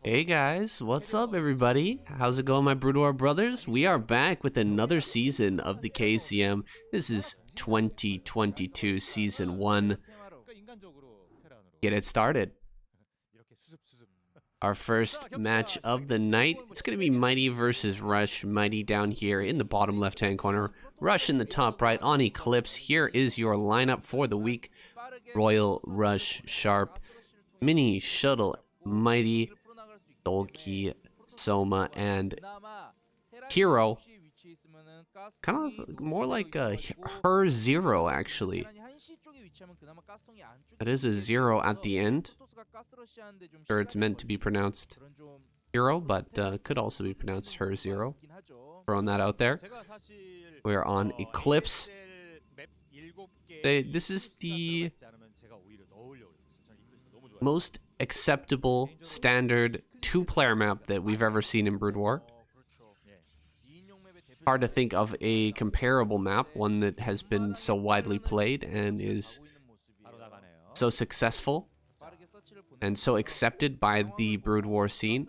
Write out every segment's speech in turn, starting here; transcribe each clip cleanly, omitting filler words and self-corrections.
Hey guys, what's up everybody? How's it going, my Broodwar brothers? We are back with another season of the KCM. This is 2022 season 1. Get it started. Our first match of the night, it's going to be Mighty versus Rush. Mighty down here in the bottom left hand corner, Rush in the top right on Eclipse. Here is your lineup for the week. Royal, Rush, Sharp, Mini, Shuttle, Mighty, Dolki, Soma, and Hero. Kind of more like a her zero, actually. That is a zero at the end. Sure, it's meant to be pronounced hero, but could also be pronounced her zero. Throwing that out there. We're on Eclipse. This is the most acceptable standard two-player map that we've ever seen in Broodwar. Hard to think of a comparable map, one that has been so widely played and is so successful and so accepted by the Broodwar scene.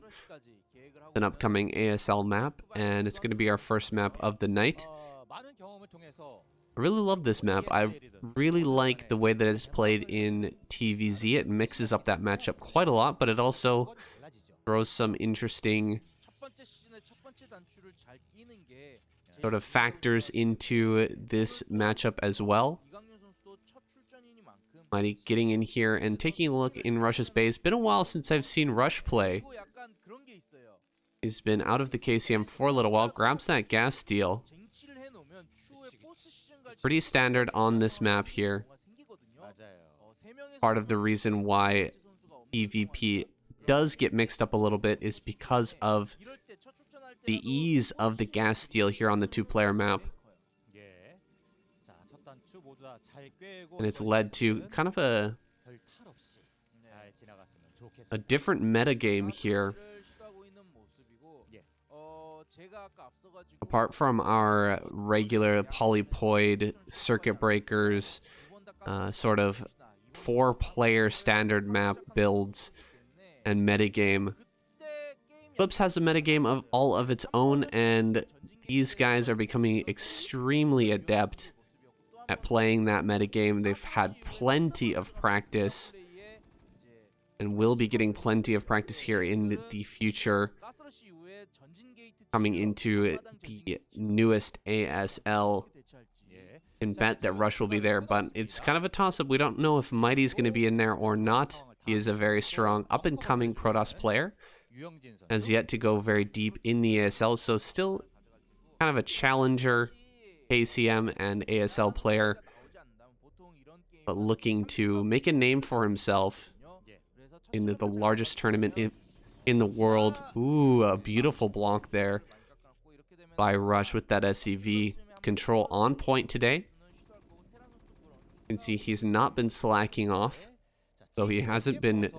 An upcoming ASL map, and it's going to be our first map of the night. I really love this map. I really like the way that it's played in TVZ. It mixes up that matchup quite a lot, but it also throws some interesting sort of factors into this matchup as well. Mighty getting in here and taking a look in Rush's base. Been a while since I've seen Rush play. He's been out of the KCM for a little while. Grabs that gas steal. Pretty standard on this map here. Part of the reason why PvP does get mixed up a little bit is because of the ease of the gas steal here on the two-player map. And it's led to kind of a different metagame here. Apart from our regular polypoid circuit breakers, sort of four-player standard map builds and metagame, Eclipse has a metagame of all of its own, and these guys are becoming extremely adept at playing that metagame. They've had plenty of practice and will be getting plenty of practice here in the future, coming into the newest ASL. Can bet that Rush will be there, but it's kind of a toss-up. We don't know if Mighty's going to be in there or not. He is a very strong up-and-coming Protoss player. Has yet to go very deep in the ASL, so still kind of a challenger KCM and ASL player, but looking to make a name for himself in the largest tournament in the world. Ooh, a beautiful block there by Rush with that SCV. Control on point today. You can see he's not been slacking off, so he hasn't been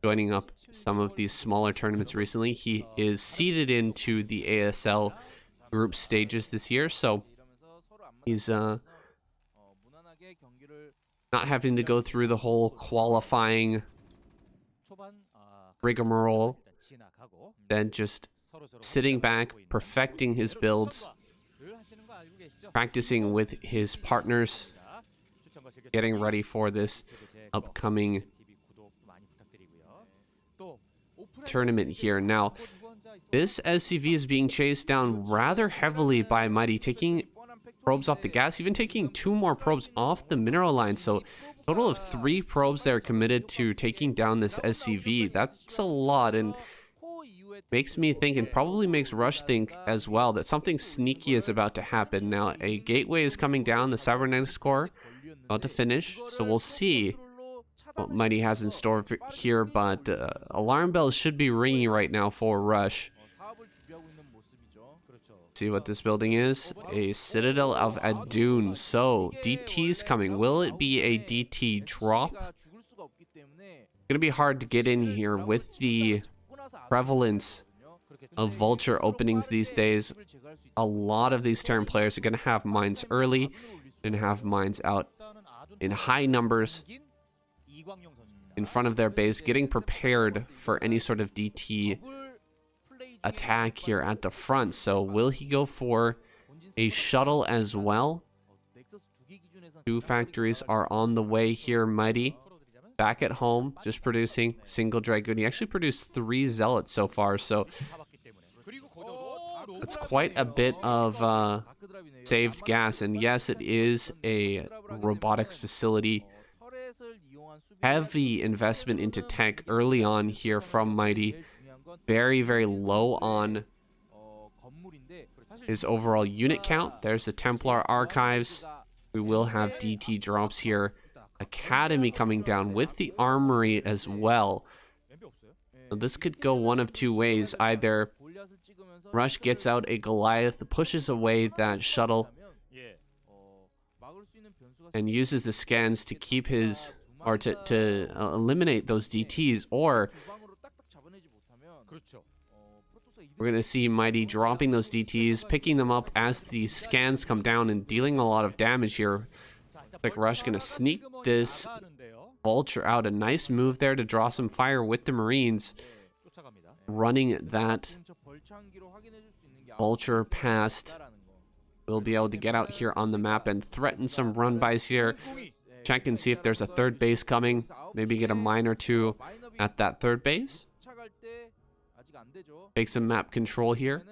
joining up some of these smaller tournaments recently. He is seeded into the ASL group stages this year, so he's not having to go through the whole qualifying rigmarole, then just sitting back, perfecting his builds, practicing with his partners, getting ready for this upcoming tournament here. Now, this SCV is being chased down rather heavily by Mighty, taking probes off the gas, even taking 2 more probes off the mineral line. So total of 3 probes that are committed to taking down this SCV. That's a lot, and makes me think, and probably makes Rush think as well, that something sneaky is about to happen. Now, a gateway is coming down, the cybernetics core about to finish, so we'll see what Mighty has in store here, but alarm bells should be ringing right now for Rush. See what this building is. A Citadel of Adun. So, DT's coming. Will it be a DT drop? It's gonna be hard to get in here with the prevalence of Vulture openings these days. A lot of these Terran players are gonna have mines early and have mines out in high numbers. in front of their base, getting prepared for any sort of DT attack here at the front. So will he go for a shuttle as well? 2 factories are on the way here. Mighty back at home, just producing single Dragoon. He actually produced 3 Zealots so far, so that's quite a bit of saved gas. And yes, it is a robotics facility. Heavy investment into tech early on here from Mighty. Very, very low on his overall unit count. There's the Templar Archives. We will have DT drops here. Academy coming down with the armory as well. So this could go one of 2 ways. Either Rush gets out a Goliath, pushes away that shuttle, and uses the scans to keep his, or to eliminate those DTs, or we're going to see Mighty dropping those DTs, picking them up as the scans come down and dealing a lot of damage here. Like Rush going to sneak this Vulture out. A nice move there to draw some fire with the Marines. Running that Vulture past. We'll be able to get out here on the map and threaten some run-bys here. Check and see if there's a 3rd base coming. Maybe get a mine or 2 at that 3rd base. Take some map control here.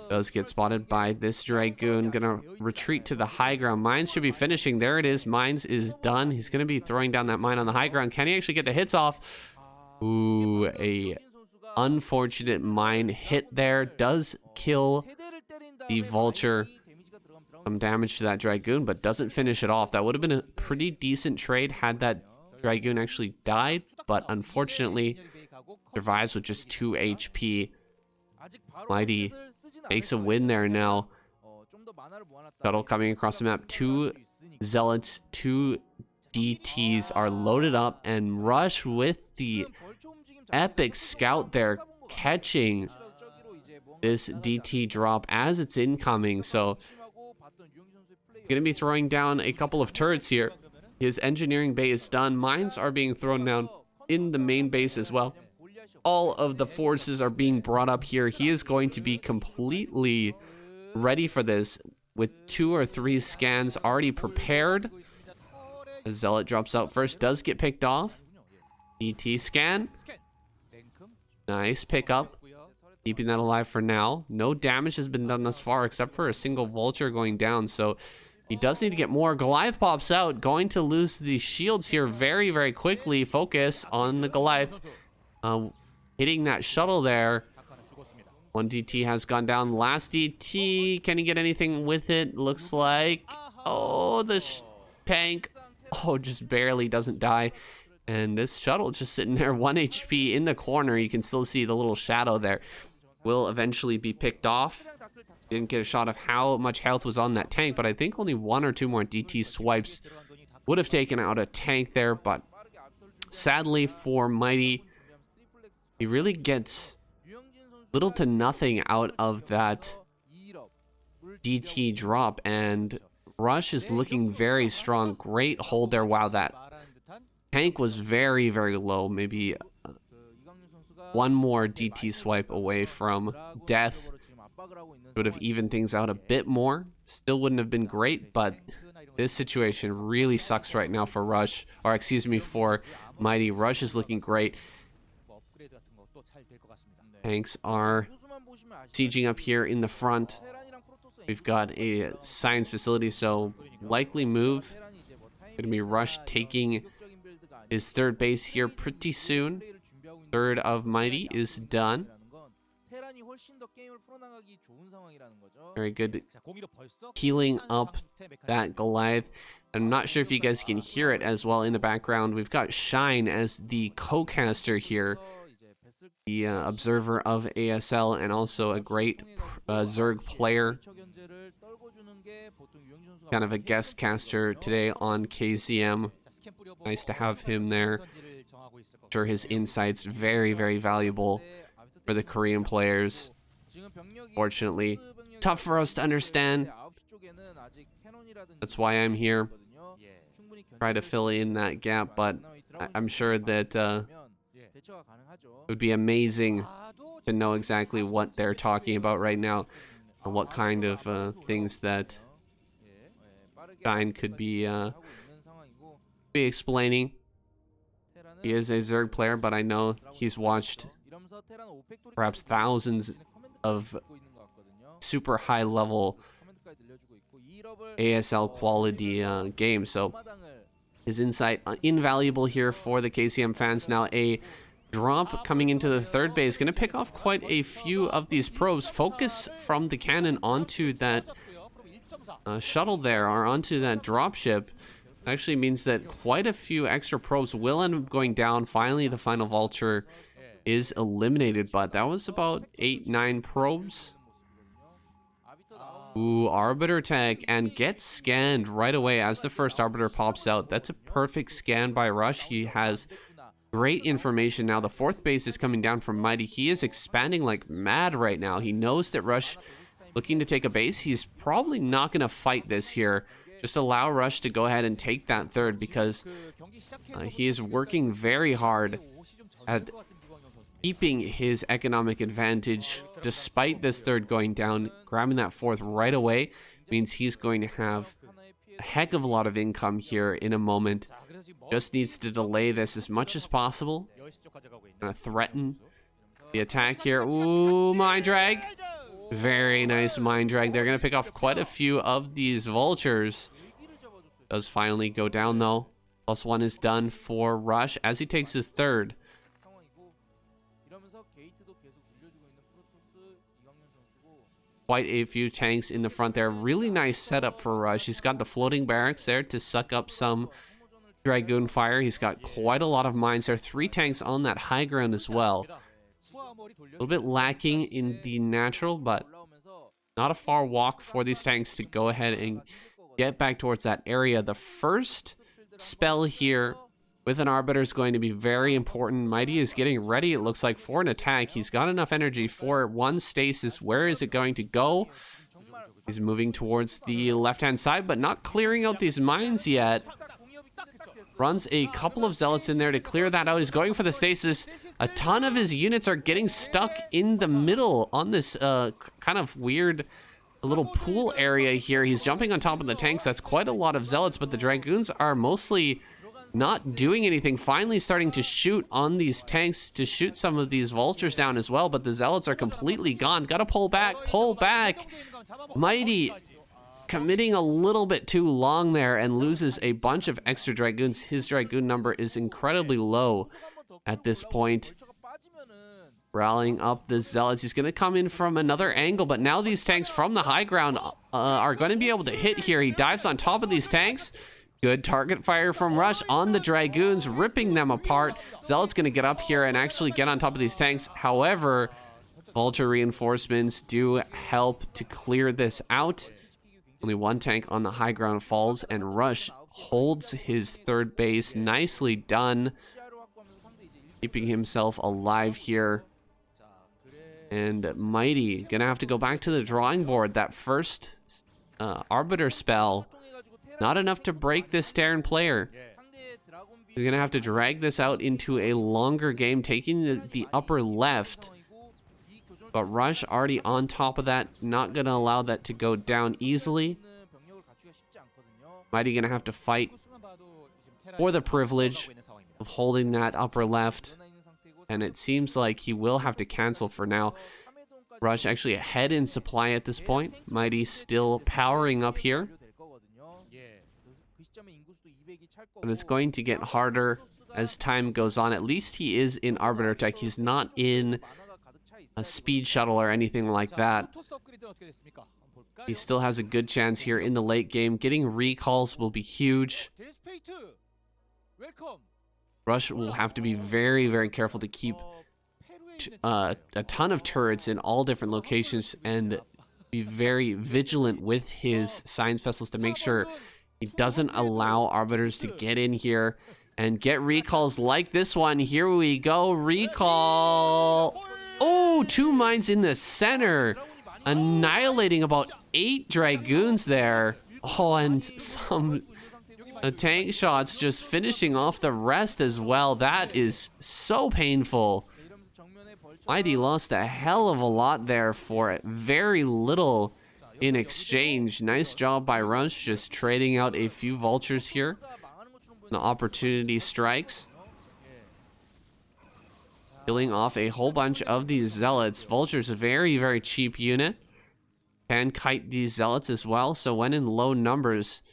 Does get spotted by this Dragoon. Gonna retreat to the high ground. Mines should be finishing. There it is. Mines is done. He's gonna be throwing down that mine on the high ground. Can he actually get the hits off? Ooh, a unfortunate mine hit there. Does kill the Vulture. Some damage to that Dragoon, but doesn't finish it off. That would have been a pretty decent trade had that Dragoon actually died, but unfortunately survives with just 2 HP. Mighty takes a win there now. Shuttle coming across the map. 2 Zealots, 2 DTs are loaded up, and Rush with the epic scout there, catching this DT drop as it's incoming. So gonna be throwing down a couple of turrets here. His engineering bay is done. Mines are being thrown down in the main base as well. All of the forces are being brought up here. He is going to be completely ready for this with 2 or 3 scans already prepared. A Zealot drops out first, does get picked off. DT scan. Nice pickup. Keeping that alive for now. No damage has been done thus far except for a single Vulture going down, so he does need to get more. Goliath pops out, going to lose the shields here very, very quickly. Focus on the Goliath. Hitting that shuttle there. 1 DT has gone down. Last DT, can he get anything with it? Looks like, oh, the tank, oh, just barely doesn't die. And this shuttle just sitting there, 1 HP in the corner. You can still see the little shadow there. Will eventually be picked off. Didn't get a shot of how much health was on that tank, but I think only 1 or 2 more DT swipes would have taken out a tank there. But sadly for Mighty, he really gets little to nothing out of that DT drop, and Rush is looking very strong. Great hold there. Wow, that tank was very, very low. Maybe 1 more DT swipe away from death. Would have evened things out a bit more. Still wouldn't have been great, but this situation really sucks right now for Rush, or excuse me, for Mighty. Rush is looking great. Tanks are sieging up here in the front. We've got a science facility, so likely move. Gonna be Rush taking his 3rd base here pretty soon. 3rd of Mighty is done. Very good healing up that Goliath. I'm not sure if you guys can hear it as well in the background. We've got Shine as the co-caster here, the observer of ASL, and also a great Zerg player. Kind of a guest caster today on KCM. Nice to have him there. I'm sure his insights very, very valuable for the Korean players. Fortunately, tough for us to understand. That's why I'm here. try to fill in that gap, but I'm sure that it would be amazing to know exactly what they're talking about right now and what kind of things that Stein could be explaining. He is a Zerg player, but I know he's watched perhaps thousands of super high level ASL quality games, so his insight invaluable here for the KCM fans. Now a drop coming into the third base, going to pick off quite a few of these probes. Focus from the cannon onto that shuttle there, or onto that dropship. Actually means that quite a few extra probes will end up going down. Finally, the final vulture is eliminated, but that was about 8-9 probes. Ooh, Arbiter tech, and gets scanned right away as the first Arbiter pops out. That's a perfect scan by Rush. He has great information now. The fourth base is coming down from Mighty. He is expanding like mad right now. He knows that Rush looking to take a base. He's probably not going to fight this here. Just allow Rush to go ahead and take that third, because he is working very hard at keeping his economic advantage despite this third going down. Grabbing that fourth right away means he's going to have a heck of a lot of income here in a moment. Just needs to delay this as much as possible. Gonna threaten the attack here. Ooh, Mind Drag. Very nice Mind Drag. They're going to pick off quite a few of these vultures. Does finally go down though. +1 is done for Rush as he takes his third. Quite a few tanks in the front there. Really nice setup for Rush. He's got the floating barracks there to suck up some Dragoon fire. He's got quite a lot of mines there. 3 tanks on that high ground as well. A little bit lacking in the natural, but not a far walk for these tanks to go ahead and get back towards that area. The first spell here with an Arbiter is going to be very important. Mighty is getting ready, it looks like, for an attack. He's got enough energy for one stasis. Where is it going to go? He's moving towards the left-hand side, but not clearing out these mines yet. Runs a couple of zealots in there to clear that out. He's going for the stasis. A ton of his units are getting stuck in the middle on this kind of weird little pool area here. He's jumping on top of the tanks. That's quite a lot of zealots, but the Dragoons are mostly not doing anything. Finally starting to shoot on these tanks to shoot some of these vultures down as well, but the zealots are completely gone. Gotta pull back, pull back. Mighty committing a little bit too long there and loses a bunch of extra Dragoons. His Dragoon number is incredibly low at this point. Rallying up the zealots. He's going to come in from another angle, but now these tanks from the high ground are going to be able to hit here. He dives on top of these tanks. Good target fire from Rush on the Dragoons, ripping them apart. Zealot's going to get up here and actually get on top of these tanks. However, Vulture reinforcements do help to clear this out. Only one tank on the high ground falls, and Rush holds his third base. Nicely done. Keeping himself alive here. And Mighty gonna have to go back to the drawing board. That first Arbiter spell, not enough to break this Terran player. You're gonna have to drag this out into a longer game, taking the upper left. But Rush already on top of that, not going to allow that to go down easily. Mighty going to have to fight for the privilege of holding that upper left. And it seems like he will have to cancel for now. Rush actually ahead in supply at this point. Mighty still powering up here. And it's going to get harder as time goes on. At least he is in Arbiter tech. He's not in a speed shuttle or anything like that. He still has a good chance here in the late game. Getting recalls will be huge. Rush will have to be very, very careful to keep a ton of turrets in all different locations and be very vigilant with his science vessels to make sure he doesn't allow Arbiters to get in here and get recalls like this one. Here we go. Recall. Oh, 2 mines in the center, annihilating about 8 Dragoons there. Oh, and some The tank shots just finishing off the rest as well. That is so painful. Mighty lost a hell of a lot there for very little in exchange. Nice job by Rush, just trading out a few vultures here. The opportunity strikes. Killing off a whole bunch of these zealots. Vulture's a very, very cheap unit. Can kite these zealots as well, so when in low numbers,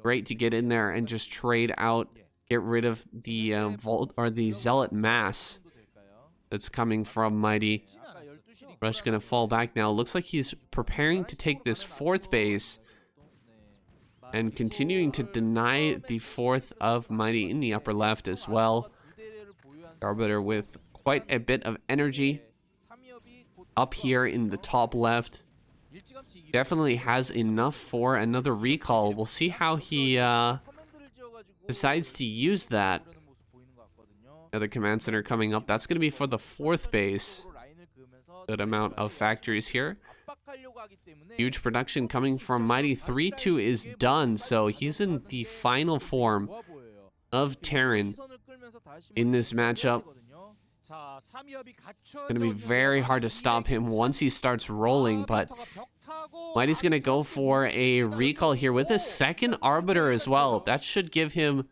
great to get in there and just trade out, get rid of the the zealot mass that's coming from Mighty. Rush gonna fall back now. Looks like he's preparing to take this fourth base and continuing to deny the fourth of Mighty in the upper left as well. Arbiter with quite a bit of energy up here in the top left. Definitely has enough for another recall. We'll see how he decides to use that. Another command center coming up. That's going to be for the fourth base. Good amount of factories here. Huge production coming from Mighty. 3-2 is done, so he's in the final form of Terran in this matchup. Going to be very hard to stop him once he starts rolling, but Mighty's going to go for a recall here with a second Arbiter as well. That should give him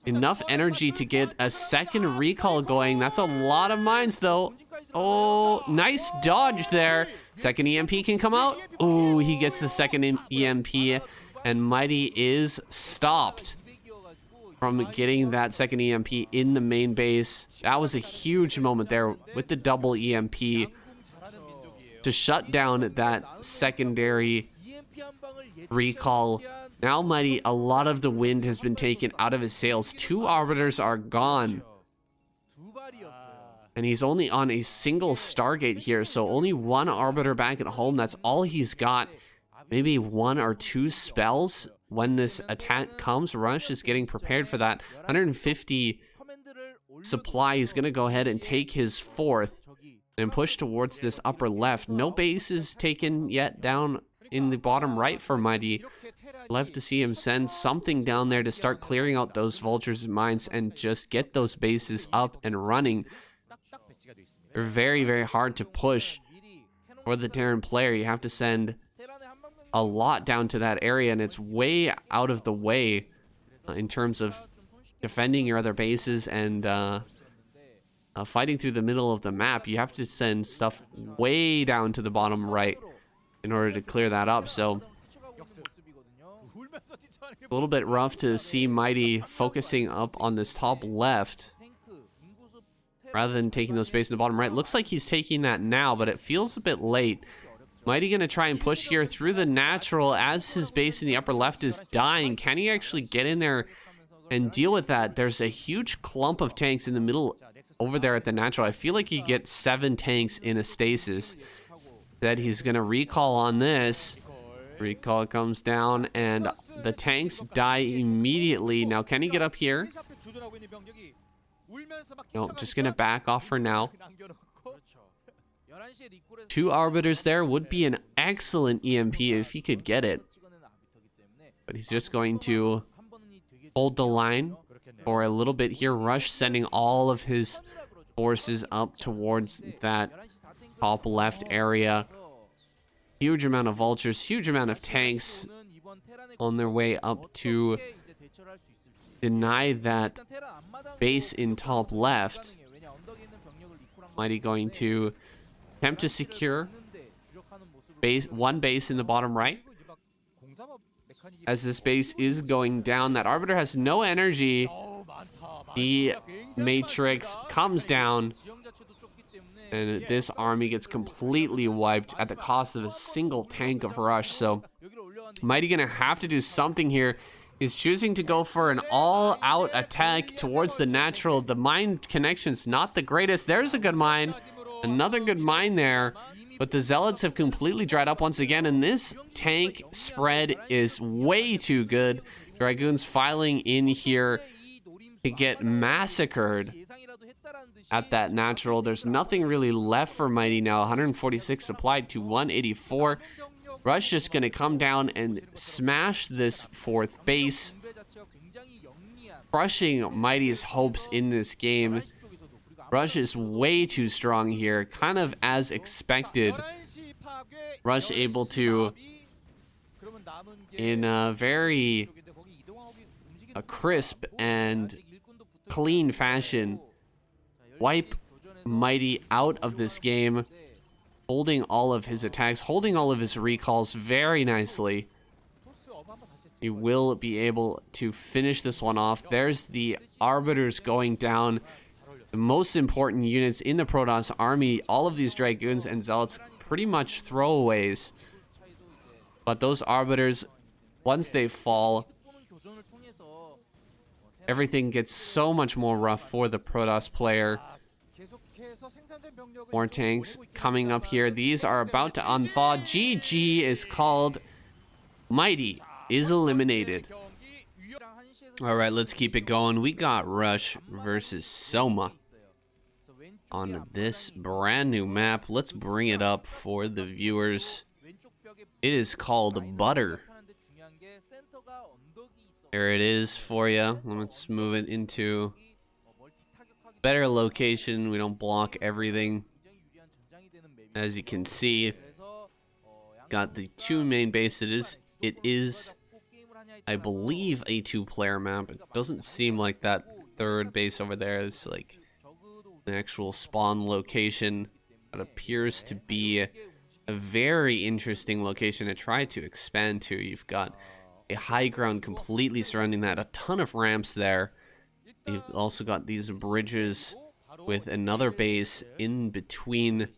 enough energy to get a second recall going. That's a lot of mines, though. Oh, nice dodge there. Second EMP can come out. Oh, he gets the second EMP, and Mighty is stopped from getting that second EMP in the main base. That was a huge moment there with the double EMP to shut down that secondary recall. Now Mighty, a lot of the wind has been taken out of his sails. 2 Arbiters are gone. And he's only on a single Stargate here, so only 1 Arbiter back at home. That's all he's got. Maybe 1 or 2 spells when this attack comes. Rush is getting prepared for that. 150 supply. He's going to go ahead and take his fourth and push towards this upper left. No base is taken yet down in the bottom right for Mighty. Love to see him send something down there to start clearing out those vultures and mines and just get those bases up and running. They're very, very hard to push for the Terran player. You have to send a lot down to that area, and it's way out of the way in terms of defending your other bases and fighting through the middle of the map. You have to send stuff way down to the bottom right in order to clear that up. So a little bit rough to see Mighty focusing up on this top left rather than taking those bases in the bottom right. Looks like he's taking that now, but it feels a bit late. Mighty gonna try and push here through the natural as his base in the upper left is dying. Can he actually get in there and deal with that? There's a huge clump of tanks in the middle over there at the natural. I feel like he gets 7 tanks in a stasis. That he's gonna recall on this. Recall comes down and the tanks die immediately. Now can he get up here? No, just gonna back off for now. 2 Arbiters there would be an excellent EMP if he could get it. But he's just going to hold the line for a little bit here. Rush sending all of his forces up towards that top left area. Huge amount of vultures, huge amount of tanks on their way up to deny that base in top left. Mighty going to attempt to secure one base in the bottom right. As this base is going down, that Arbiter has no energy. The Matrix comes down, and this army gets completely wiped at the cost of a single tank of Rush. So Mighty gonna have to do something here. He's choosing to go for an all-out attack towards the natural. The mine connection's not the greatest. There's a good mine. Another good mine there. But the Zealots have completely dried up once again, and this tank spread is way too good. Dragoons filing in here to get massacred at that natural. There's nothing really left for Mighty now. 146 supplied to 184. Rush just going to come down and smash this fourth base, crushing Mighty's hopes in this game. Rush is way too strong here, kind of as expected. Rush able to, in a very crisp and clean fashion, wipe Mighty out of this game, holding all of his attacks, holding all of his recalls very nicely. He will be able to finish this one off. There's the Arbiters going down. The most important units in the Protoss army, all of these Dragoons and Zealots, pretty much throwaways. But those Arbiters, once they fall, everything gets so much more rough for the Protoss player. More tanks coming up here. These are about to unthaw. GG is called. Mighty is eliminated. All right, let's keep it going. We got Rush versus Soma on this brand new map. Let's bring it up for the viewers. It is called Butter. There it is for you. Let's move it into better location. We don't block everything. As you can see, got the two main bases. It is, I believe, a two-player map. It doesn't seem like that third base over there is like an actual spawn location. It appears to be a very interesting location to try to expand to. You've got a high ground completely surrounding that, a ton of ramps there. You've also got these bridges with another base in between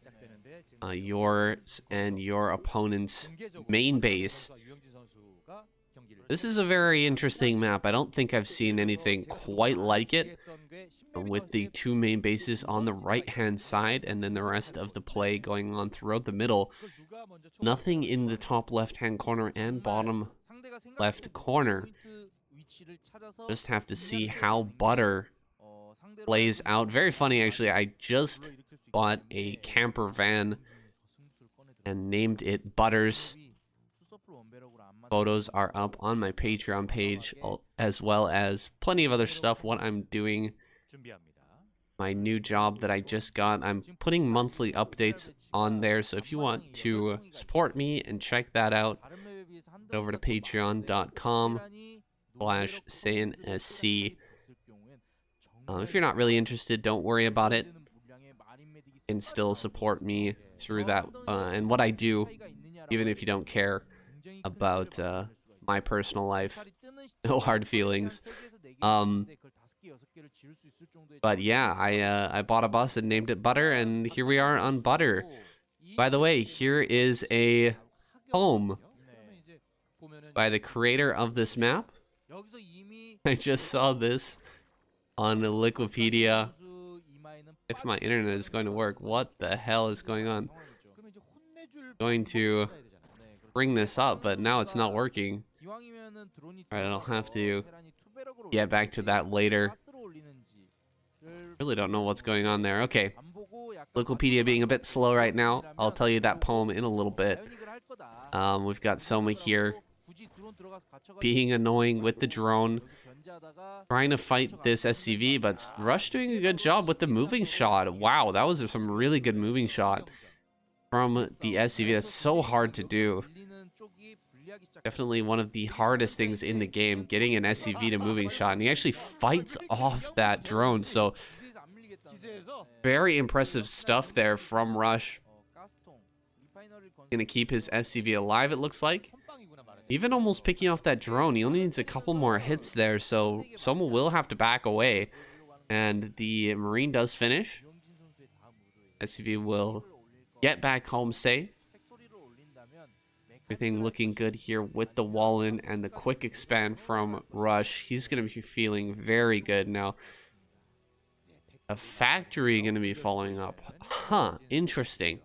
yours and your opponent's main base. This is a very interesting map. I don't think I've seen anything quite like it, with the two main bases on the right-hand side and then the rest of the play going on throughout the middle. Nothing in the top left-hand corner and bottom left corner. Just have to see how Butter plays out. Very funny, actually. I just bought a camper van and named it Butters. Photos are up on my Patreon page, as well as plenty of other stuff, what I'm doing, my new job that I just got. I'm putting monthly updates on there, so if you want to support me and check that out, head over to patreon.com/SaiyanSC. If you're not really interested, don't worry about it. You can still support me through that and what I do, even if you don't care about my personal life. No hard feelings. But yeah, I bought a bus and named it Butter, and here we are on Butter. By the way, here is a poem by the creator of this map. I just saw this on Wikipedia. If my internet is going to work, what the hell is going on? Going to bring this up, but now it's not working. Alright, I'll have to get back to that later. Really don't know what's going on there. Okay, Wikipedia being a bit slow right now. I'll tell you that poem in a little bit. We've got Soma here being annoying with the drone, trying to fight this SCV, but Rush doing a good job with the moving shot. Wow, that was some really good moving shot from the SCV. That's so hard to do. Definitely one of the hardest things in the game, getting an SCV to moving shot, and he actually fights off that drone. So very impressive stuff there from Rush. Gonna keep his SCV alive, it looks like. Even almost picking off that drone. He only needs a couple more hits there, so Soma will have to back away. And the Marine does finish. SCV will get back home safe. Everything looking good here with the wall in and the quick expand from Rush. He's going to be feeling very good now. A factory going to be following up. Huh, interesting.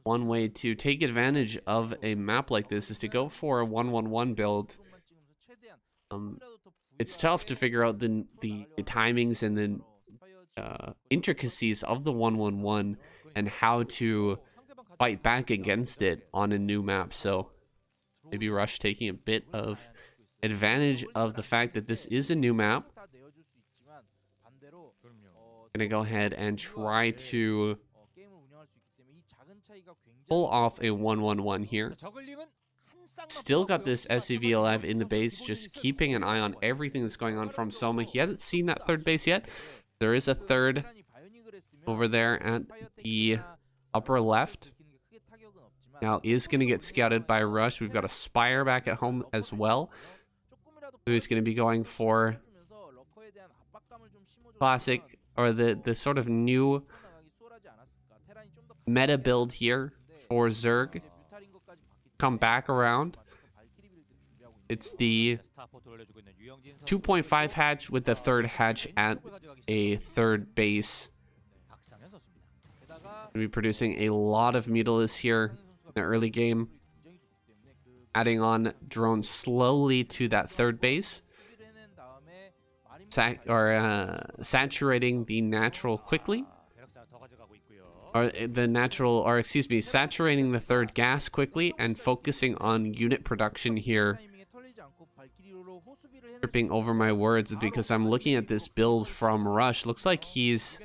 One way to take advantage of a map like this is to go for a 1-1-1 build. It's tough to figure out the timings and the intricacies of the 1-1-1 and how to fight back against it on a new map. So maybe Rush taking a bit of advantage of the fact that this is a new map. Gonna go ahead and try to pull off a 1-1-1 here. Still got this SCV alive in the base, just keeping an eye on everything that's going on from Soma. He hasn't seen that third base yet. There is a third over there at the upper left. Now is going to get scouted by Rush. We've got a Spire back at home as well, who's going to be going for classic, or the sort of new meta build here for Zerg. Come back around. It's the 2.5 hatch with the third hatch at a third base. Gonna be producing a lot of Mutilis here in the early game. Adding on drones slowly to that third base. Saturating the natural quickly. Saturating the third gas quickly and focusing on unit production here. Tripping over my words because I'm looking at this build from Rush. Looks like he's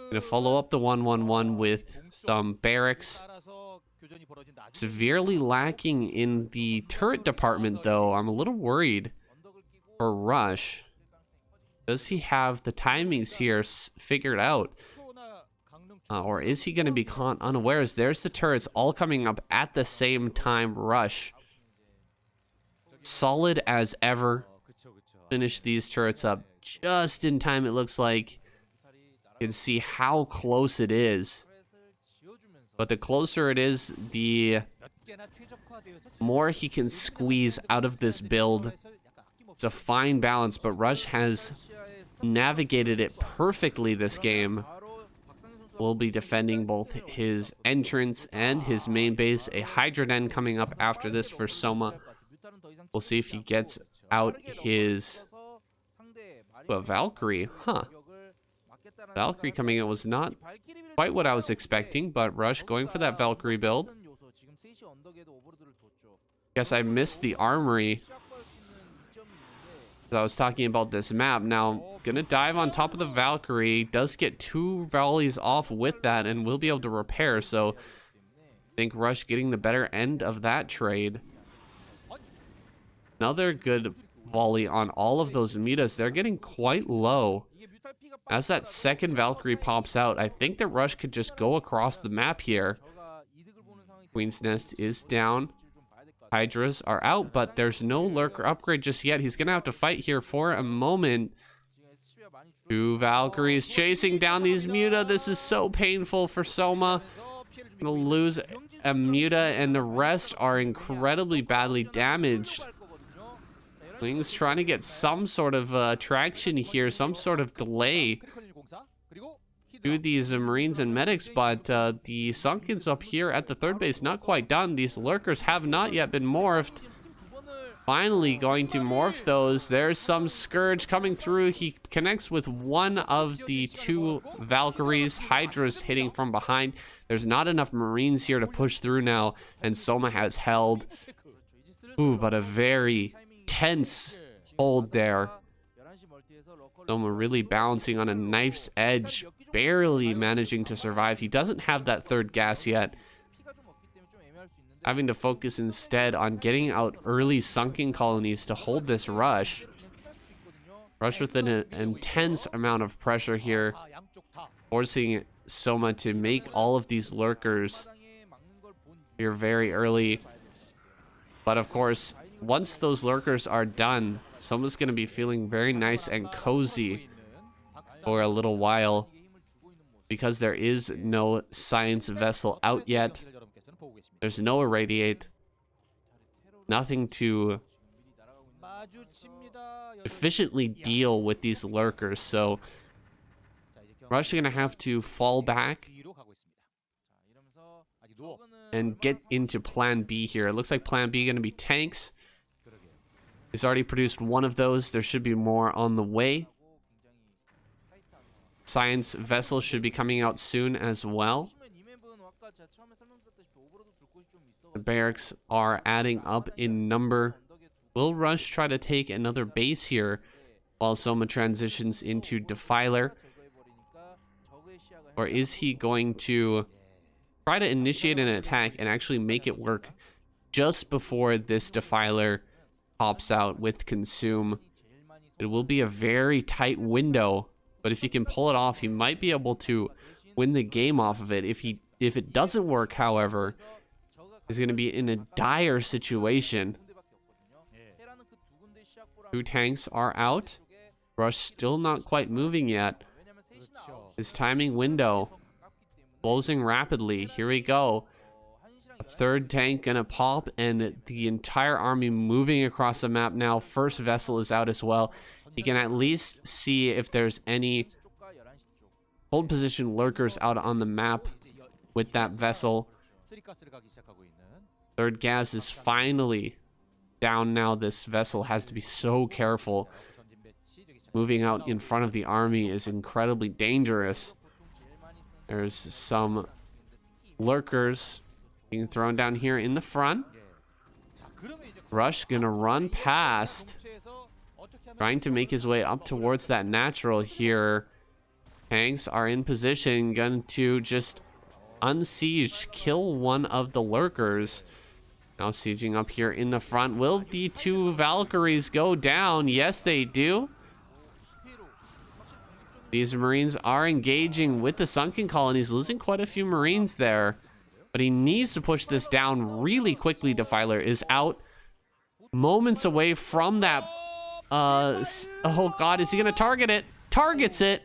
gonna follow up the 1-1-1 with some barracks. Severely lacking in the turret department, though. I'm a little worried for Rush. Does he have the timings here figured out? Or is he going to be caught unawares? There's the turrets all coming up at the same time. Rush, solid as ever. Finish these turrets up just in time, it looks like. You can see how close it is. But the closer it is, the more he can squeeze out of this build. It's a fine balance, but Rush has navigated it perfectly this game. Will be defending both his entrance and his main base. A Hydra Den coming up after this for Soma. We'll see if he gets out his Valkyrie. Valkyrie coming in was not quite what I was expecting, but Rush going for that Valkyrie build. Guess I missed the armory. I was talking about this map. Now, gonna dive on top of the Valkyrie. Does get 2 volleys off with that and will be able to repair. So, I think Rush getting the better end of that trade. Another good volley on all of those Mitas. They're getting quite low. As that second Valkyrie pops out, I think that Rush could just go across the map here. Queen's Nest is down. Hydras are out, but there's no lurker upgrade just yet. He's gonna have to fight here for a moment. 2 Valkyries chasing down these Muta. This is so painful for Soma. Gonna lose a Muta, and the rest are incredibly badly damaged. Ling's trying to get some sort of traction here, some sort of delay to these Marines and medics, but the Sunkens up here at the third base not quite done. These lurkers have not yet been morphed. Finally going to morph those. There's some Scourge coming through. He connects with one of the 2 Valkyries. Hydra's hitting from behind. There's not enough Marines here to push through now, and Soma has held. Ooh, but a very tense hold there. Soma really balancing on a knife's edge, barely managing to survive. He doesn't have that third gas yet. Having to focus instead on getting out early sunken colonies to hold this Rush. Rush with an intense amount of pressure here, forcing Soma to make all of these lurkers here very early. But of course, once those lurkers are done, Soma's going to be feeling very nice and cozy for a little while, because there is no science vessel out yet. There's no irradiate. Nothing to efficiently deal with these lurkers. So Rush is going to have to fall back and get into plan B here. It looks like plan B going to be tanks. He's already produced one of those. There should be more on the way. Science vessel should be coming out soon as well. The barracks are adding up in number. Will Rush try to take another base here while Soma transitions into Defiler? Or is he going to try to initiate an attack and actually make it work just before this Defiler pops out with Consume? It will be a very tight window, but if he can pull it off, he might be able to win the game off of it. If it doesn't work, however, he's going to be in a dire situation. 2 tanks are out. Rush still not quite moving yet. His timing window closing rapidly. Here we go. A 3rd tank gonna pop, and the entire army moving across the map now. First vessel is out as well. You can at least see if there's any hold position lurkers out on the map with that vessel. 3rd gas is finally down now. This vessel has to be so careful. Moving out in front of the army is incredibly dangerous. There's some lurkers being thrown down here in the front. Rush gonna run past, trying to make his way up towards that natural here. Tanks are in position, going to just unsiege, kill one of the lurkers. Now sieging up here in the front. Will the 2 Valkyries go down? Yes, they do. These Marines are engaging with the sunken colonies, losing quite a few Marines there. But he needs to push this down really quickly. Defiler is out. Moments away from that. Oh god, is he going to target it? Targets it.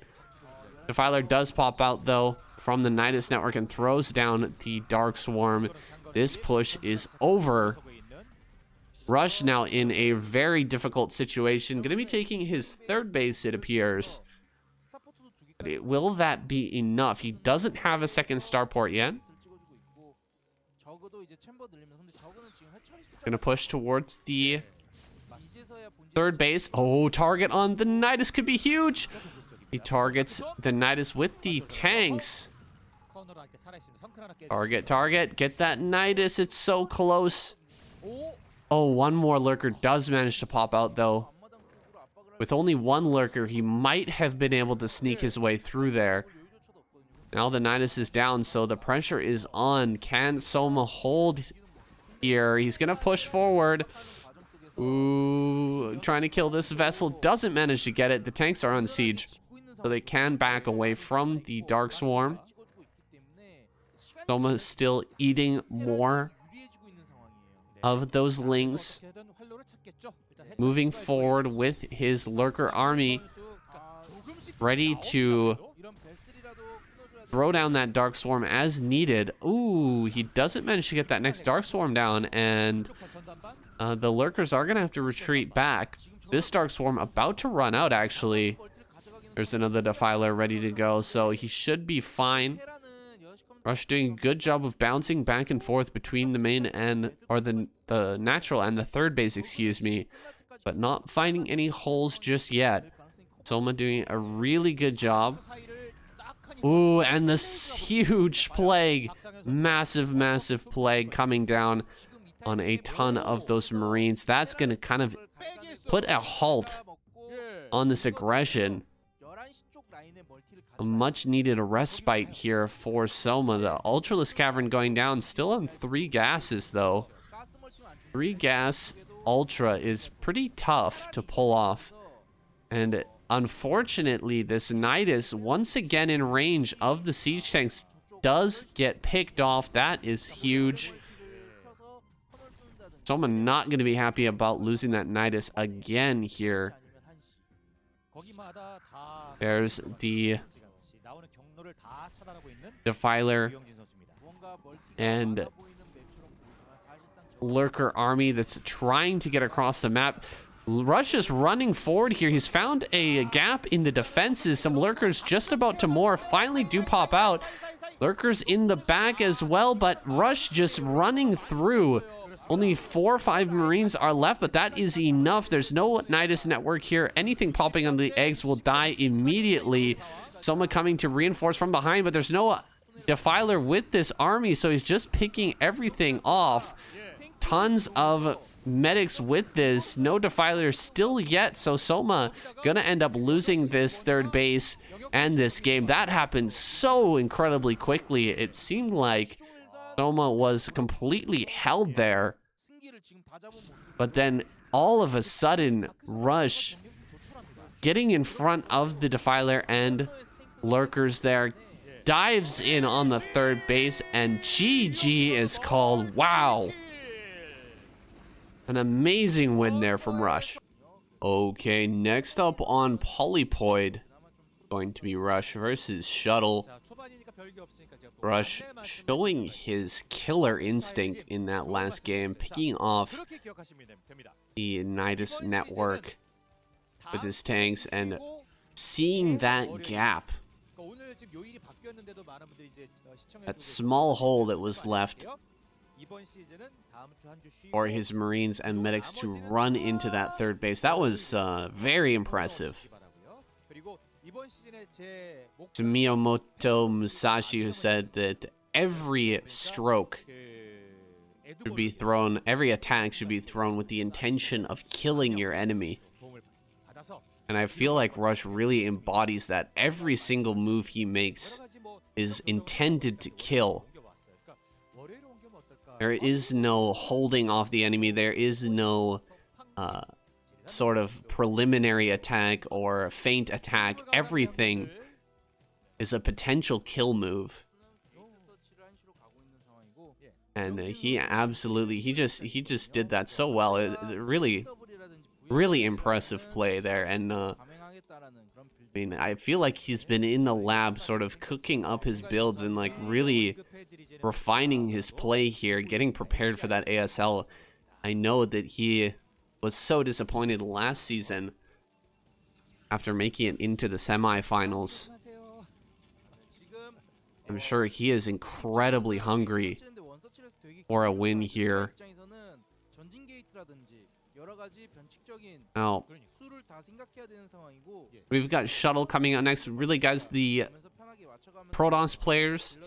Defiler does pop out, though, from the Nidus network and throws down the Dark Swarm. This push is over. Rush now in a very difficult situation. Going to be taking his 3rd base, it appears. But will that be enough? He doesn't have a 2nd starport yet. Gonna push towards the 3rd base. Oh, target on the Nidus could be huge. He targets the Nidus with the tanks. Target. Get that Nidus. It's so close. Oh, one more lurker does manage to pop out, though. With only 1 lurker, he might have been able to sneak his way through there. Now the Nidus is down, so the pressure is on. Can Soma hold here? He's going to push forward. Ooh, trying to kill this vessel. Doesn't manage to get it. The tanks are on siege, so they can back away from the Dark Swarm. Soma is still eating more of those lings. Moving forward with his lurker army, ready to throw down that Dark Swarm as needed. Ooh, he doesn't manage to get that next Dark Swarm down, and the lurkers are going to have to retreat back. This Dark Swarm about to run out, actually. There's another Defiler ready to go, so he should be fine. Rush doing a good job of bouncing back and forth between the main and, or the natural and the 3rd base, excuse me, but not finding any holes just yet. Soma doing a really good job. Ooh, and this huge plague, massive plague coming down on a ton of those Marines. That's going to kind of put a halt on this aggression. A much needed respite here for Soma. The Ultralisk Cavern going down, still on 3 gases, though. 3 gas Ultra is pretty tough to pull off. And unfortunately, this Nidus, once again in range of the siege tanks, does get picked off. That is huge. Soma not going to be happy about losing that Nidus again here. There's the Defiler and lurker army that's trying to get across the map. Rush is running forward here. He's found a gap in the defenses. Some lurkers just about to morph finally do pop out. Lurkers in the back as well, but Rush just running through. Only 4 or 5 Marines are left, but that is enough. There's no Nidus network here. Anything popping on the eggs will die immediately. Soma coming to reinforce from behind, but there's no Defiler with this army, so he's just picking everything off. Tons of medics with this. No Defiler still yet, so Soma gonna end up losing this third base and this game. That happened so incredibly quickly. It seemed like Soma was completely held there, but then all of a sudden Rush getting in front of the Defiler and lurkers there, dives in on the third base, and GG is called. Wow, an amazing win there from Rush. Okay, next up on Polypoid, going to be Rush versus Shuttle. Rush showing his killer instinct in that last game, picking off the Nidus network with his tanks and seeing that gap, that small hole that was left for his Marines and medics to run into that third base. That was very impressive. To Miyamoto Musashi, who said that every stroke should be thrown, every attack should be thrown with the intention of killing your enemy. And I feel like Rush really embodies that. Every single move he makes is intended to kill. There is no holding off the enemy. There is no sort of preliminary attack or feint attack. Everything is a potential kill move. And he absolutely, he just did that so well. It really impressive play there. And I mean, I feel like he's been in the lab sort of cooking up his builds and like really refining his play here, getting prepared for that ASL. I know that he was so disappointed last season after making it into the semifinals. I'm sure he is incredibly hungry for a win here. Oh, we've got Shuttle coming out next. Really, guys, the Protoss players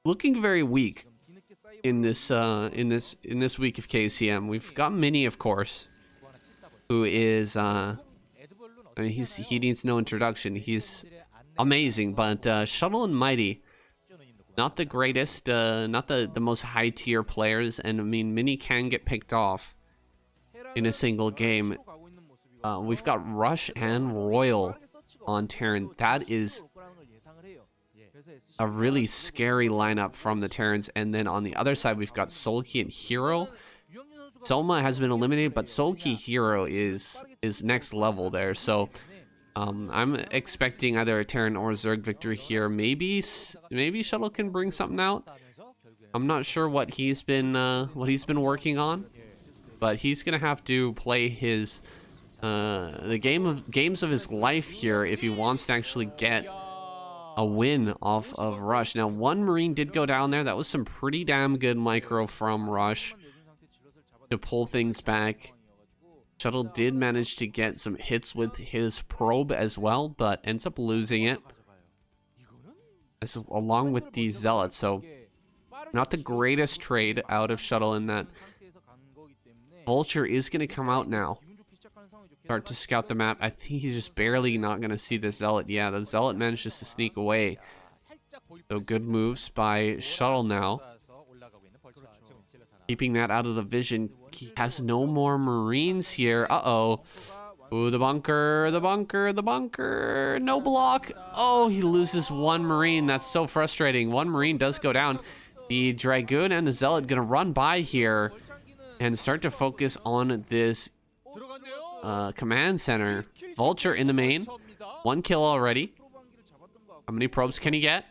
looking very weak in this week of KCM. We've got Mini, of course, who is I mean, he needs no introduction. He's amazing, but Shuttle and Mighty, not the greatest, not the most high tier players, and I mean, Mini can get picked off in a single game. We've got Rush and Royal on Terran. That is a really scary lineup from the Terrans. And then on the other side, we've got Solki and Hero. Soma has been eliminated, but Solki Hero is next level there. So I'm expecting either a Terran or Zerg victory here. Maybe Shuttle can bring something out. I'm not sure what he's been working on, but he's gonna have to play his the games of his life here if he wants to actually get a win off of Rush. Now, one Marine did go down there. That was some pretty damn good micro from Rush to pull things back. Shuttle did manage to get some hits with his probe as well, but ends up losing it along with the Zealots. So not the greatest trade out of Shuttle in that. Vulture is going to come out now. Start to scout the map. I think he's just barely not going to see the Zealot. Yeah, the Zealot manages to sneak away. So good moves by Shuttle now. Keeping that out of the vision. He has no more Marines here. Uh-oh. Ooh, the bunker, the bunker, the bunker. No block. Oh, he loses one Marine. That's so frustrating. One Marine does go down. The Dragoon and the Zealot going to run by here and start to focus on this command center. Vulture in the main. One kill already. How many probes can he get?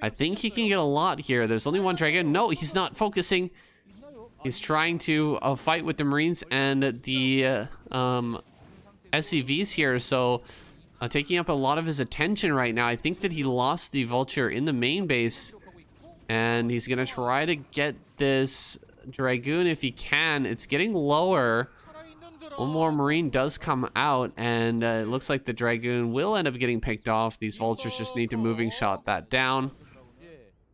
I think he can get a lot here. There's only one Dragon. No, he's not focusing. He's trying to fight with the Marines and the SCVs here. So taking up a lot of his attention right now. I think that he lost the Vulture in the main base. And he's going to try to get this Dragoon if he can. It's getting lower. One more Marine does come out, and it looks like the Dragoon will end up getting picked off. These Vultures just need to moving shot that down.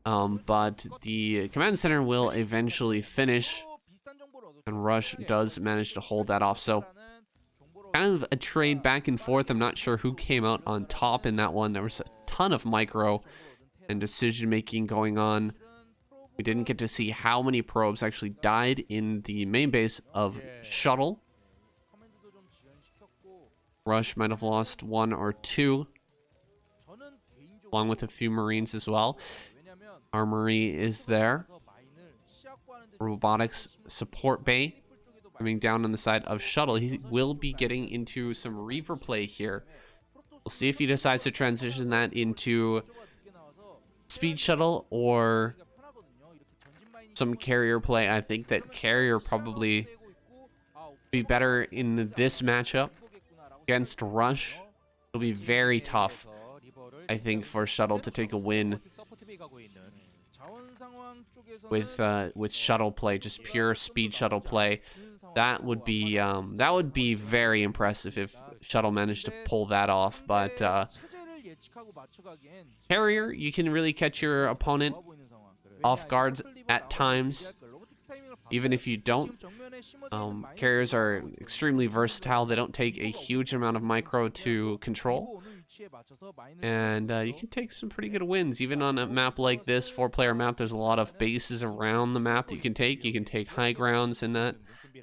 But the command center will eventually finish, and Rush does manage to hold that off. So kind of a trade back and forth. I'm not sure who came out on top in that one. There was a ton of micro and decision making going on. We didn't get to see how many probes actually died in the main base of Shuttle. Rush might have lost 1 or 2, along with a few Marines as well. Armory is there. Robotics support bay coming down on the side of Shuttle. He will be getting into some Reaver play here. We'll see if he decides to transition that into Speed Shuttle or some carrier play. I think that carrier probably be better in this matchup against Rush. It'll be very tough, I think, for Shuttle to take a win with Shuttle play, just pure Speed Shuttle play. That would be very impressive if Shuttle managed to pull that off. But carrier, you can really catch your opponent off guard at times, even if you don't. Carriers are extremely versatile. They don't take a huge amount of micro to control, and you can take some pretty good wins even on a map like this, 4-player map. There's a lot of bases around the map that you can take. You can take high grounds in that,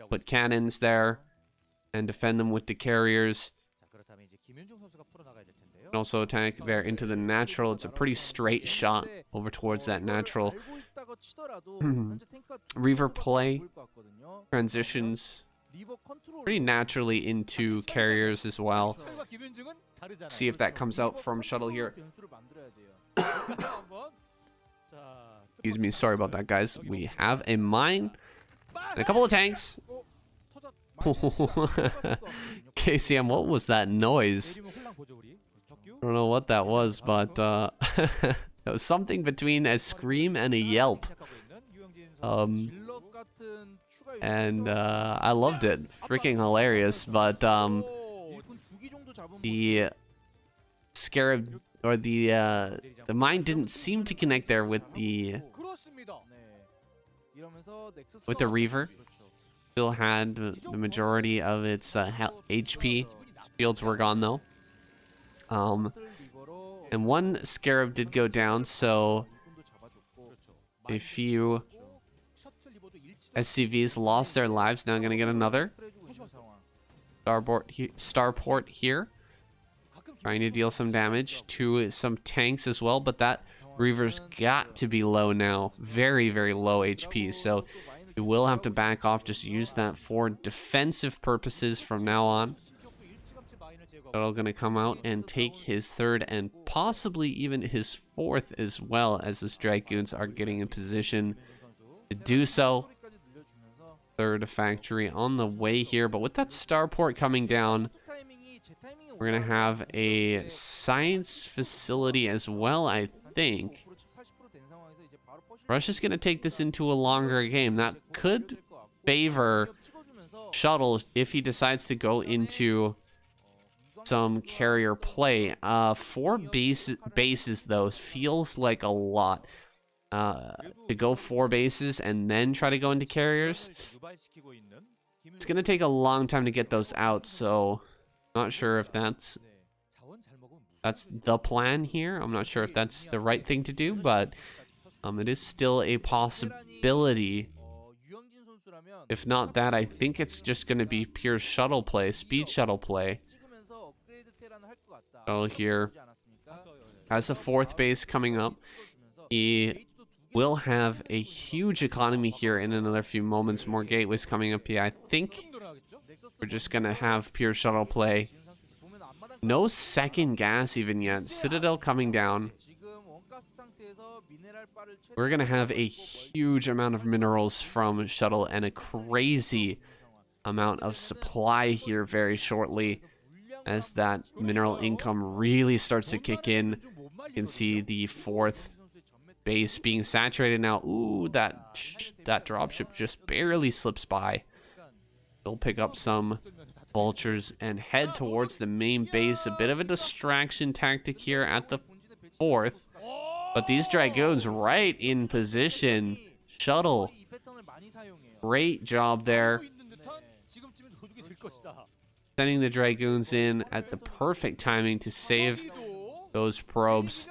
put cannons there and defend them with the carriers. And also attack there into the natural. It's a pretty straight shot over towards that natural. Reaver play transitions pretty naturally into carriers as well. See if that comes out from Shuttle here. Excuse me, sorry about that, guys. We have a mine and a couple of tanks. KCM, what was that noise? I don't know what that was, but it was something between a scream and a yelp. And I loved it. Freaking hilarious. But the Scarab, or the mine didn't seem to connect there with the Reaver. Still had the majority of its HP. Fields were gone though. And one Scarab did go down, so a few SCVs lost their lives. Now I'm gonna get another starport here, trying to deal some damage to some tanks as well. But that Reaver's got to be low now, very, very low HP. So we will have to back off. Just use that for defensive purposes from now on. Shuttle gonna come out and take his 3rd and possibly even his 4th as well, as his Dragoons are getting in position to do so. 3rd factory on the way here, but with that starport coming down, we're gonna have a science facility as well, I think. Russia's gonna take this into a longer game. That could favor Shuttle if he decides to go into some carrier play. 4 bases though feels like a lot. To go 4 bases and then try to go into carriers, it's gonna take a long time to get those out. So not sure if that's the plan here. I'm not sure if that's the right thing to do, but it is still a possibility. If not that, I think it's just gonna be pure shuttle play, speed shuttle play. Shuttle here has a 4th base coming up. He will have a huge economy here in another few moments. More gateways coming up here. I think we're just gonna have pure shuttle play. No second gas even yet. Citadel coming down. We're gonna have a huge amount of minerals from Shuttle and a crazy amount of supply here very shortly, as that mineral income really starts to kick in. You can see the 4th base being saturated now. Ooh, that dropship just barely slips by. They'll pick up some vultures and head towards the main base. A bit of a distraction tactic here at the 4th. But these Dragoons right in position. Shuttle. Great job there. Sending the Dragoons in at the perfect timing to save those probes.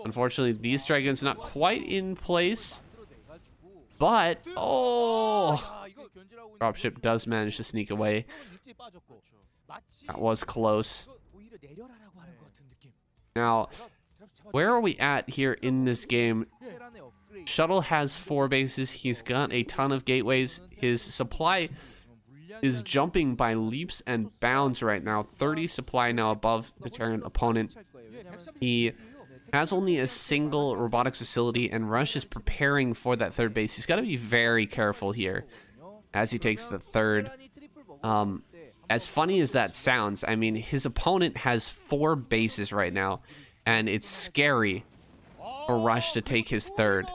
Unfortunately, these Dragoons not quite in place. But, oh! Dropship does manage to sneak away. That was close. Now, where are we at here in this game? Shuttle has 4 bases. He's got a ton of gateways. His supply is jumping by leaps and bounds right now. 30 supply now above the Terran opponent. He has only a single robotics facility, and Rush is preparing for that 3rd base. He's got to be very careful here as he takes the 3rd. As funny as that sounds, I mean, his opponent has 4 bases right now, and it's scary for Rush to take his 3rd.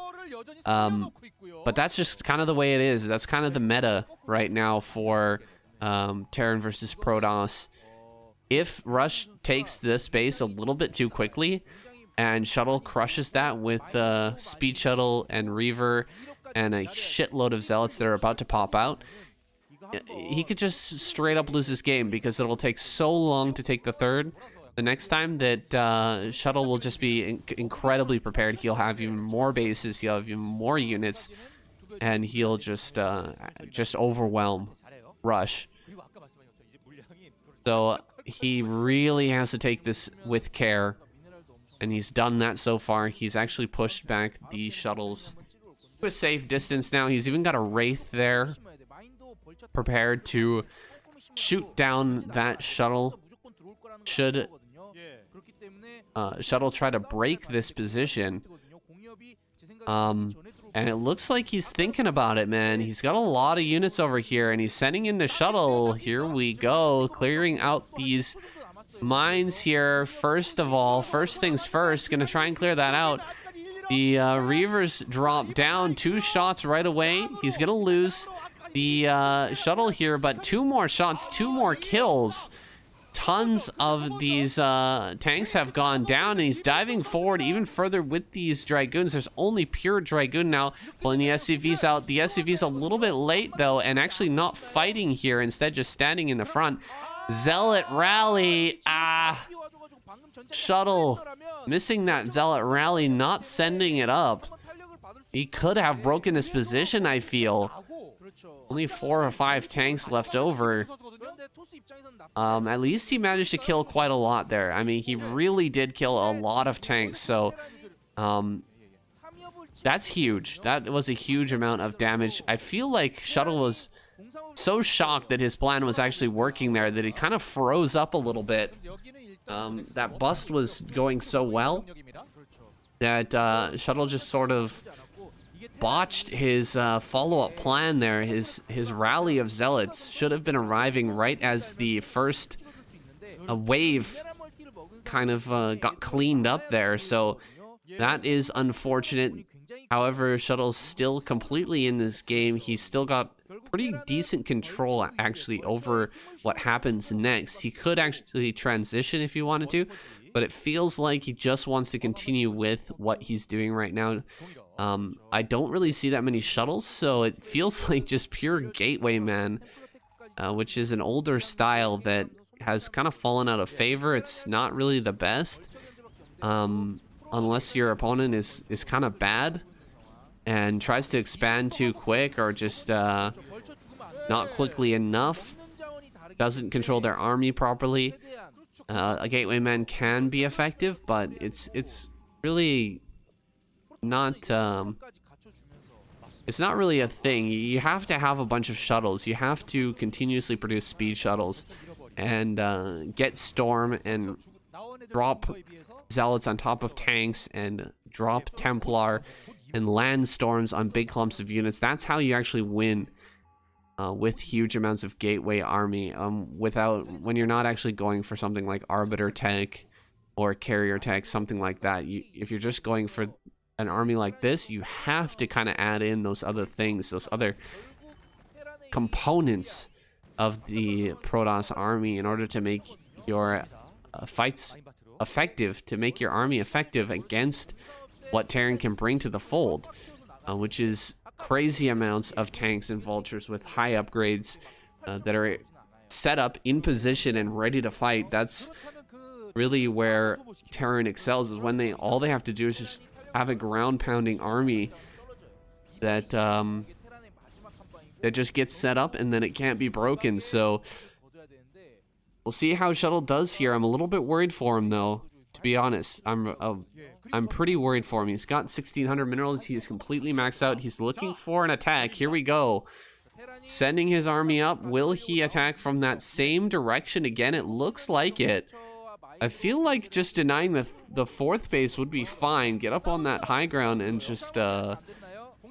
But that's just kind of the way it is. That's kind of the meta right now for Terran versus Protoss. If Rush takes this base a little bit too quickly, and Shuttle crushes that with the Speed Shuttle and Reaver and a shitload of Zealots that are about to pop out, he could just straight up lose this game because it'll take so long to take the 3rd. The next time that Shuttle will just be incredibly prepared. He'll have even more bases, he'll have even more units, and he'll just overwhelm Rush. So he really has to take this with care, and he's done that so far. He's actually pushed back the shuttles to a safe distance now. He's even got a Wraith there prepared to shoot down that shuttle. Should Shuttle try to break this position. And it looks like he's thinking about it, man. He's got a lot of units over here, and he's sending in the shuttle. Here we go, clearing out these mines here. First of all, first things first, gonna try and clear that out. The Reavers drop down 2 shots right away. He's gonna lose the shuttle here, but 2 more shots, 2 more kills. Tons of these tanks have gone down, and he's diving forward even further with these Dragoons. There's only pure Dragoon now, pulling the SCVs out. The SCV's a little bit late, though, and actually not fighting here, instead just standing in the front. Zealot rally. Shuttle missing that Zealot rally, not sending it up. He could have broken this position, I feel. Only 4 or 5 tanks left over. At least he managed to kill quite a lot there. I mean, he really did kill a lot of tanks, so that's huge. That was a huge amount of damage. I feel like Shuttle was so shocked that his plan was actually working there that he kind of froze up a little bit. That bust was going so well that Shuttle just sort of botched his follow-up plan there. His rally of Zealots should have been arriving right as the first wave kind of got cleaned up there, so that is unfortunate. However, Shuttle's still completely in this game. He's still got pretty decent control actually over what happens next. He could actually transition if he wanted to, but it feels like he just wants to continue with what he's doing right now. I don't really see that many shuttles, so it feels like just pure gateway man, which is an older style that has kind of fallen out of favor. It's not really the best, unless your opponent is kind of bad and tries to expand too quick, or just not quickly enough, doesn't control their army properly. A gateway man can be effective, but it's really not it's not really a thing. You have to have a bunch of shuttles. You have to continuously produce speed shuttles and get storm and drop zealots on top of tanks and drop Templar and land storms on big clumps of units. That's how you actually win with huge amounts of gateway army, when you're not actually going for something like arbiter tech or carrier tech, something like that. If you're just going for an army like this, you have to kind of add in those other things, those other components of the Protoss army in order to make your fights effective, to make your army effective against what Terran can bring to the fold, which is crazy amounts of tanks and vultures with high upgrades that are set up in position and ready to fight. That's really where Terran excels, is when all they have to do is just have a ground pounding army that that just gets set up and then it can't be broken. So we'll see how Shuttle does here. I'm a little bit worried for him, though, to be honest. I'm pretty worried for him. He's got 1600 minerals. He is completely maxed out. He's looking for an attack. Here we go. Sending his army up. Will he attack from that same direction again? It looks like it. I feel like just denying the fourth base would be fine. Get up on that high ground and just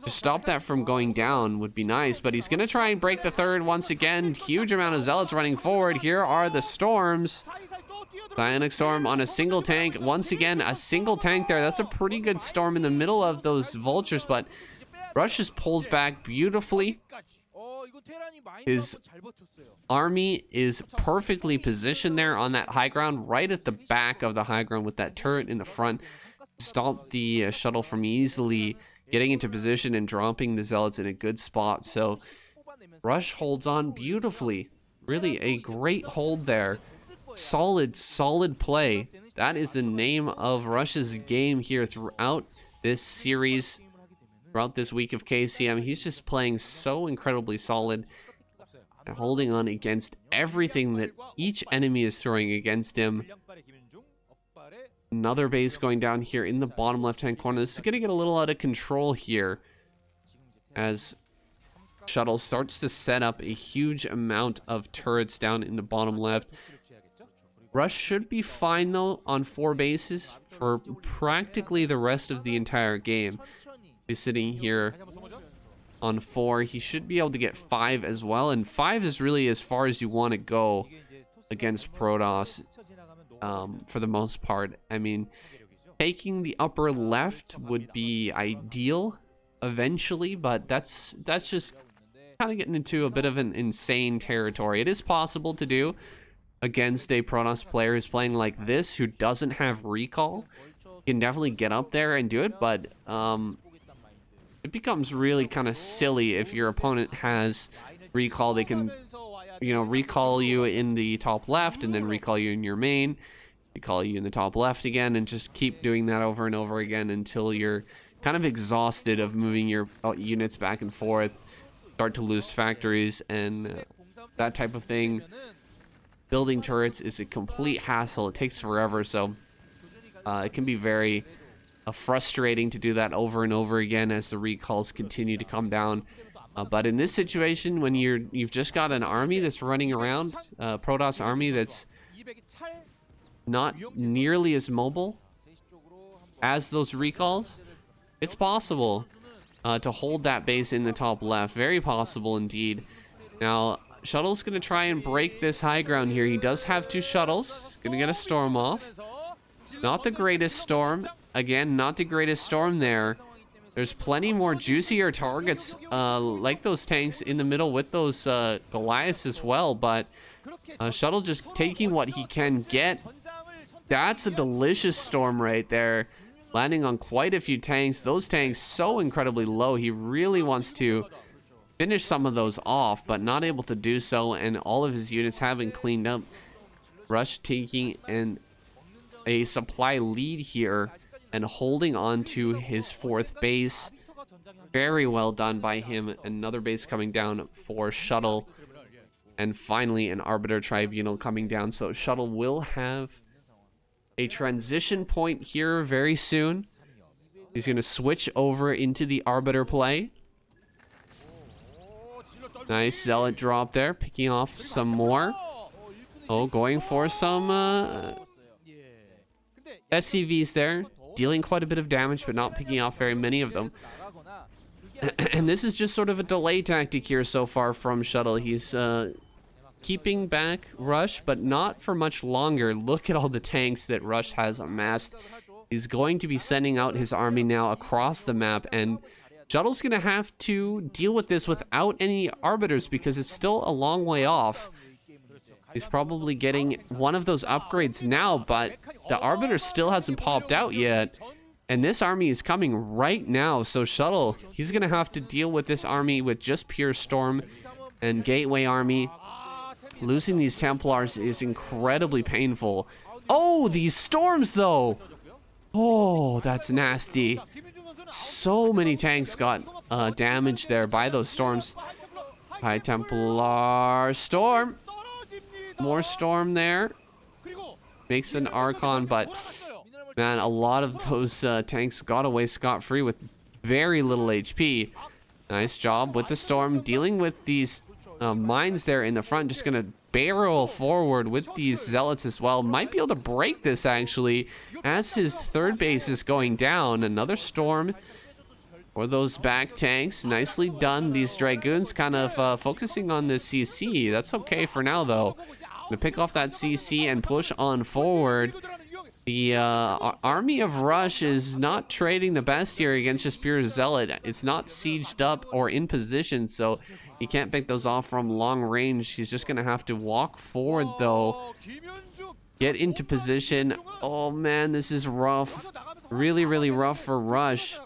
stop that from going down would be nice. But he's going to try and break the third once again. Huge amount of zealots running forward. Here are the storms. Bionic Storm on a single tank. Once again, a single tank there. That's a pretty good storm in the middle of those vultures, but Rush just pulls back beautifully. His army is perfectly positioned there on that high ground, right at the back of the high ground with that turret in the front. Stop the shuttle from easily getting into position and dropping the zealots in a good spot. So Rush holds on beautifully. Really a great hold there. Solid play. That is the name of Rush's game here throughout this series, throughout this week of KCM. He's just playing so incredibly solid and holding on against everything that each enemy is throwing against him. Another base going down here in the bottom left-hand corner. This is going to get a little out of control here as Shuttle starts to set up a huge amount of turrets down in the bottom left. Rush should be fine, though, on 4 bases for practically the rest of the entire game. He's sitting here on 4. He should be able to get 5 as well, and 5 is really as far as you want to go against Protoss for the most part. I mean, taking the upper left would be ideal eventually, but that's just kind of getting into a bit of an insane territory. It is possible to do against a Protoss player who's playing like this, who doesn't have recall. You can definitely get up there and do it, but it becomes really kind of silly if your opponent has recall. They can, recall you in the top left and then recall you in your main, recall you in the top left again, and just keep doing that over and over again until you're kind of exhausted of moving your units back and forth, start to lose factories and that type of thing. Building turrets is a complete hassle. It takes forever, so it can be very frustrating to do that over and over again as the recalls continue to come down. But in this situation, when you've just got an army that's running around, Protoss army that's not nearly as mobile as those recalls, it's possible to hold that base in the top left. Very possible indeed. Now, Shuttle's going to try and break this high ground here. He does have 2 shuttles. He's going to get a storm off. Not the greatest storm. Again, not the greatest storm there. There's plenty more juicier targets like those tanks in the middle with those Goliaths as well, but Shuttle just taking what he can get. That's a delicious storm right there. Landing on quite a few tanks. Those tanks so incredibly low. He really wants to finish some of those off, but not able to do so, and all of his units having cleaned up. Rush taking a supply lead here and holding on to his 4th base. Very well done by him. Another base coming down for Shuttle, and finally an Arbiter Tribunal coming down. So Shuttle will have a transition point here very soon. He's going to switch over into the Arbiter play. Nice Zealot drop there, picking off some more. Oh, going for some SCVs there, dealing quite a bit of damage, but not picking off very many of them. And this is just sort of a delay tactic here so far from Shuttle. He's keeping back Rush, but not for much longer. Look at all the tanks that Rush has amassed. He's going to be sending out his army now across the map, and Shuttle's going to have to deal with this without any Arbiters because it's still a long way off. He's probably getting one of those upgrades now, but the Arbiter still hasn't popped out yet. And this army is coming right now. So Shuttle, he's going to have to deal with this army with just pure Storm and Gateway army. Losing these Templars is incredibly painful. Oh, these Storms, though. Oh, that's nasty. So many tanks got damaged there by those Storms. High Templar Storm. More Storm there. Makes an Archon, but man, a lot of those tanks got away scot-free with very little HP. Nice job with the Storm, dealing with these mines there in the front. Just gonna barrel forward with these Zealots as well. Might be able to break this, actually, as his third base is going down. Another Storm for those back tanks. Nicely done. These Dragoons kind of focusing on the CC. That's okay for now, though. Gonna pick off that CC and push on forward. The army of Rush is not trading the best here against just pure Zealot. It's not sieged up or in position, so he can't pick those off from long range. He's just gonna have to walk forward, though. Get into position. Oh man, this is rough. Really, really rough for Rush.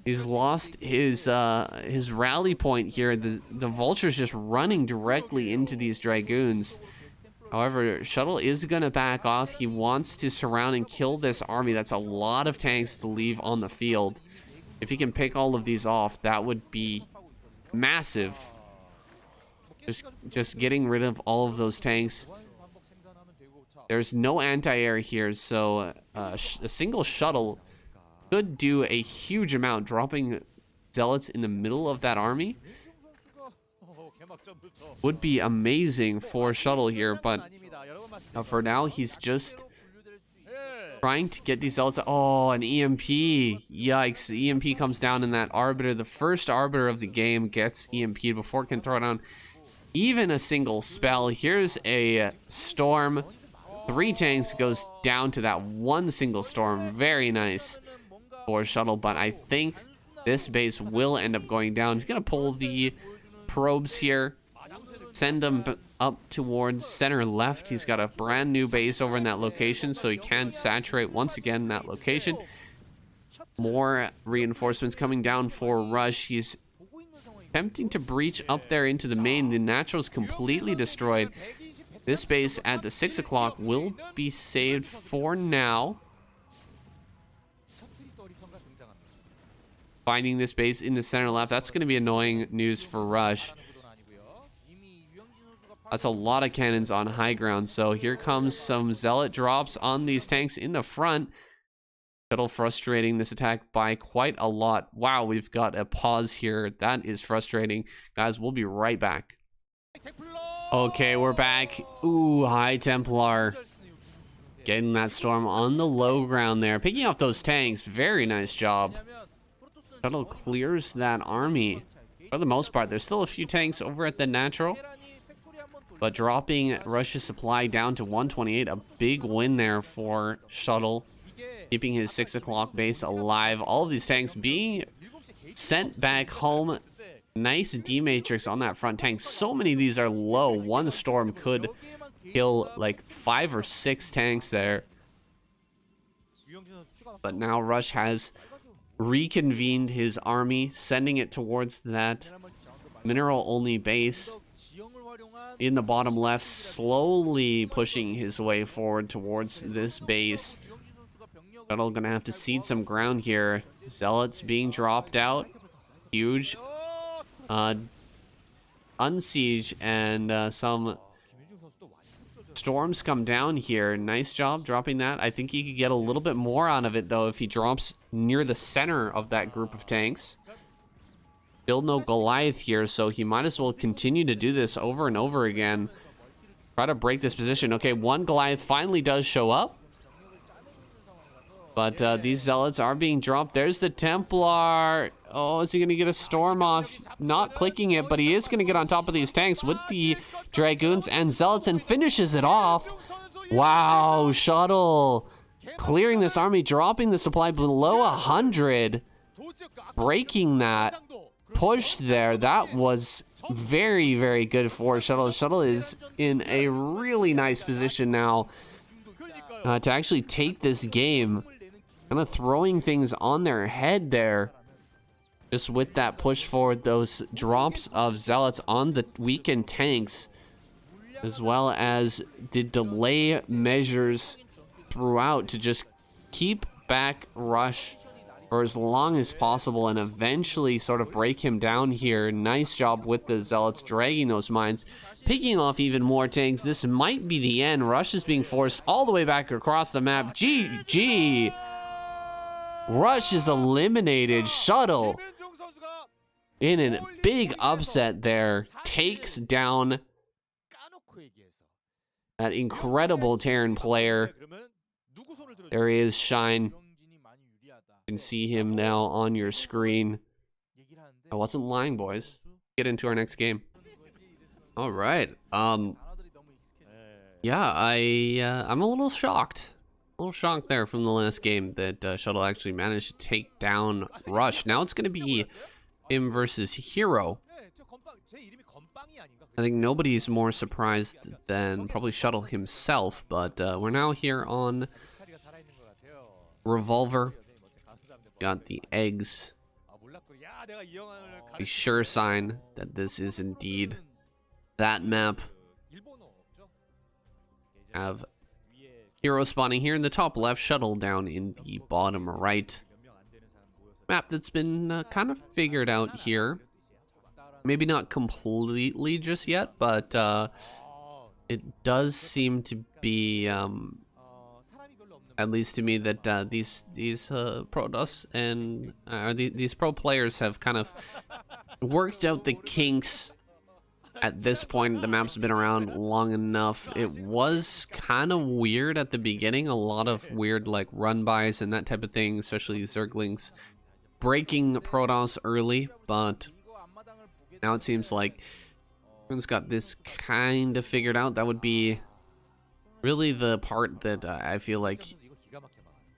He's lost his rally point here. The Vulture's just running directly into these Dragoons. However, Shuttle is going to back off. He wants to surround and kill this army. That's a lot of tanks to leave on the field. If he can pick all of these off, that would be massive. Just getting rid of all of those tanks. There's no anti-air here, so a single Shuttle could do a huge amount, dropping Zealots in the middle of that army. Would be amazing for Shuttle here, but for now he's just trying to get these Zealots. Oh, an EMP. Yikes. The EMP comes down in that Arbiter. The first Arbiter of the game gets EMP'd before it can throw down even a single spell. Here's a Storm. 3 tanks goes down to that one single Storm. Very nice for Shuttle, but I think this base will end up going down. He's going to pull the probes here, send them up towards center left. He's got a brand new base over in that location, so he can saturate once again that location. More reinforcements coming down for Rush. He's attempting to breach up there into the main. The natural's completely destroyed. This base at the 6 o'clock will be saved for now. Finding this base in the center left, that's going to be annoying news for Rush. That's a lot of cannons on high ground, so here comes some Zealot drops on these tanks in the front. Shuttle frustrating this attack by quite a lot. Wow, we've got a pause here. That is frustrating. Guys, we'll be right back. Okay, we're back. Ooh, High Templar. Getting that Storm on the low ground there. Picking off those tanks. Very nice job. Shuttle clears that army. For the most part, there's still a few tanks over at the natural. But dropping Rush's supply down to 128. A big win there for Shuttle. Keeping his 6 o'clock base alive. All of these tanks being sent back home. Nice D-Matrix on that front tank. So many of these are low. One Storm could kill like 5 or 6 tanks there. But now Rush has reconvened his army, sending it towards that mineral-only base. In the bottom left, slowly pushing his way forward towards this base. Shuttle gonna have to cede some ground here. Zealots being dropped out. Huge. Unsiege and some Storms come down here. Nice job dropping that. I think he could get a little bit more out of it, though, if he drops near the center of that group of tanks. Still no Goliath here, so he might as well continue to do this over and over again. Try to break this position. Okay, one Goliath finally does show up. But these Zealots are being dropped. There's the Templar. Oh, is he going to get a Storm off? Not clicking it, but he is going to get on top of these tanks with the Dragoons and Zealots and finishes it off. Wow, Shuttle clearing this army, dropping the supply below 100. Breaking that push there. That was very, very good for Shuttle. Shuttle is in a really nice position now to actually take this game. kind of throwing things on their head there. Just with that push forward, those drops of zealots on the weakened tanks, as well as the delay measures throughout to just keep back Rush for as long as possible and eventually sort of break him down here. Nice job with the zealots dragging those mines, picking off even more tanks. This might be the end. Rush is being forced all the way back across the map. GG. Rush is eliminated. Shuttle, in a big upset there, takes down that incredible Terran player. There he is, Shine. You can see him now on your screen. I wasn't lying, boys. Get into our next game. All right. Yeah, I'm a little shocked. A little shocked there from the last game that Shuttle actually managed to take down Rush. Now it's going to be him versus Hero. I think nobody's more surprised than probably Shuttle himself, but we're now here on Revolver. Got the eggs. A sure sign that this is indeed that map. Have Hero spawning here in the top left, Shuttle down in the bottom right. Map that's been kind of figured out here. Maybe not completely just yet, but it does seem to be, at least to me, that these Protoss and these pro players have kind of worked out the kinks. At this point, the map's been around long enough. It was kind of weird at the beginning. A lot of weird like run-bys and that type of thing, especially Zerglings breaking Protoss early, but now it seems like everyone's got this kind of figured out. That would be really the part that I feel like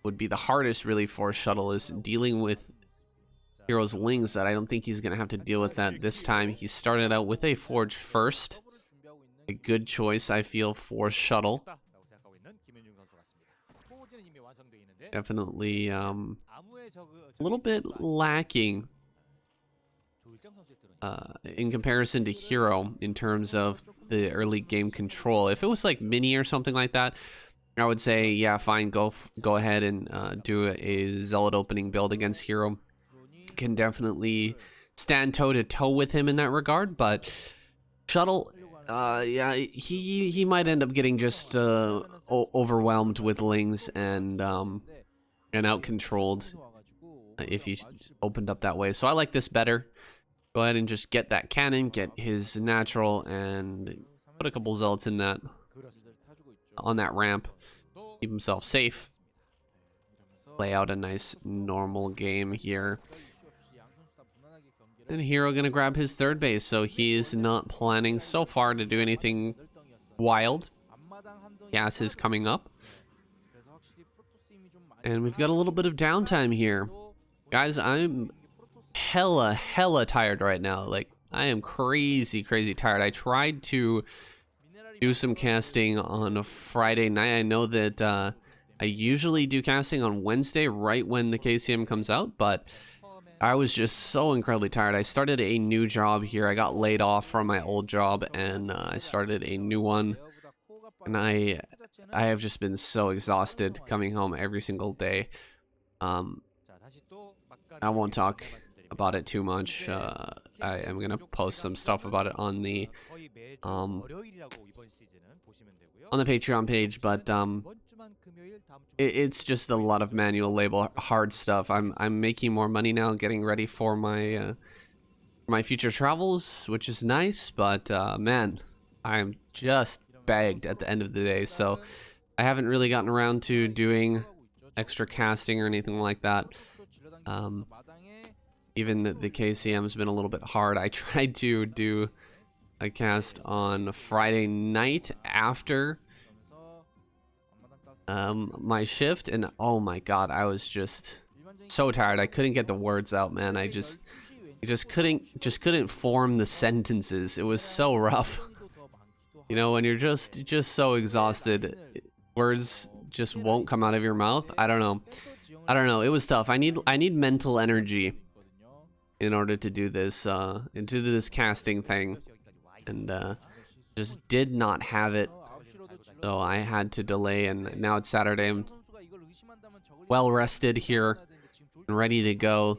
would be the hardest really for Shuttle, is dealing with Hero's Lings. That I don't think he's going to have to deal with that this time. He started out with a Forge first. A good choice, I feel, for Shuttle. Definitely a little bit lacking in comparison to Hero in terms of the early game control. If it was like Mini or something like that, I would say, yeah, fine, go ahead and do a Zealot opening build against Hero. Can definitely stand toe-to-toe with him in that regard, but Shuttle, yeah, he might end up getting just overwhelmed with Lings and out-controlled if he opened up that way. So I like this better. Go ahead and just get that cannon, get his natural, and put a couple zealots in that on that ramp. Keep himself safe. Play out a nice normal game here. And Hero gonna grab his third base, so he is not planning so far to do anything wild. Gas is coming up. And we've got a little bit of downtime here. Guys, I'm hella tired right now. Like, I am crazy tired. I tried to do some casting on a Friday night. I know that I usually do casting on Wednesday right when the KCM comes out, but I was just so incredibly tired. I started a new job here. I got laid off from my old job, and I started a new one. And I have just been so exhausted coming home every single day. I won't talk about it too much. I am gonna post some stuff about it on the Patreon page, but it's just a lot of manual labor, hard stuff. I'm making more money now, getting ready for my future travels, which is nice, but man, I'm just bagged at the end of the day, so I haven't really gotten around to doing extra casting or anything like that. Even the KCM has been a little bit hard. I tried to do a cast on Friday night after my shift, and oh my god, I was just so tired. I couldn't get the words out, man. I just couldn't form the sentences. It was so rough. You know, when you're just so exhausted, words just won't come out of your mouth. I don't know. I don't know. It was tough. I need mental energy in order to do this into this casting thing, and just did not have it. So I had to delay, and now it's Saturday. I'm well rested here and ready to go.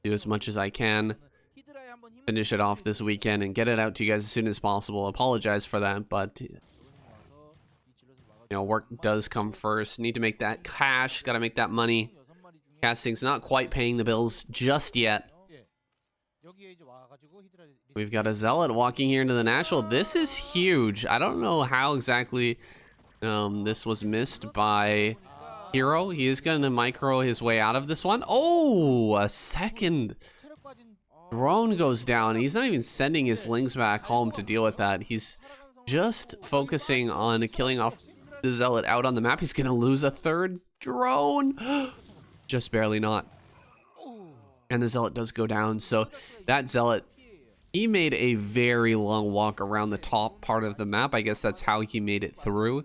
Do as much as I can. Finish it off this weekend and get it out to you guys as soon as possible. Apologize for that, but you know, work does come first. Need to make that cash. Got to make that money. Casting's not quite paying the bills just yet. We've got a Zealot walking here into the National. This is huge. I don't know how exactly this was missed by Hero. He is going to micro his way out of this one. Oh, a second drone goes down. He's not even sending his lings back home to deal with that. He's just focusing on killing off the Zealot out on the map. He's going to lose a third drone. Just barely not. And the Zealot does go down. So that Zealot, he made a very long walk around the top part of the map. I guess that's how he made it through.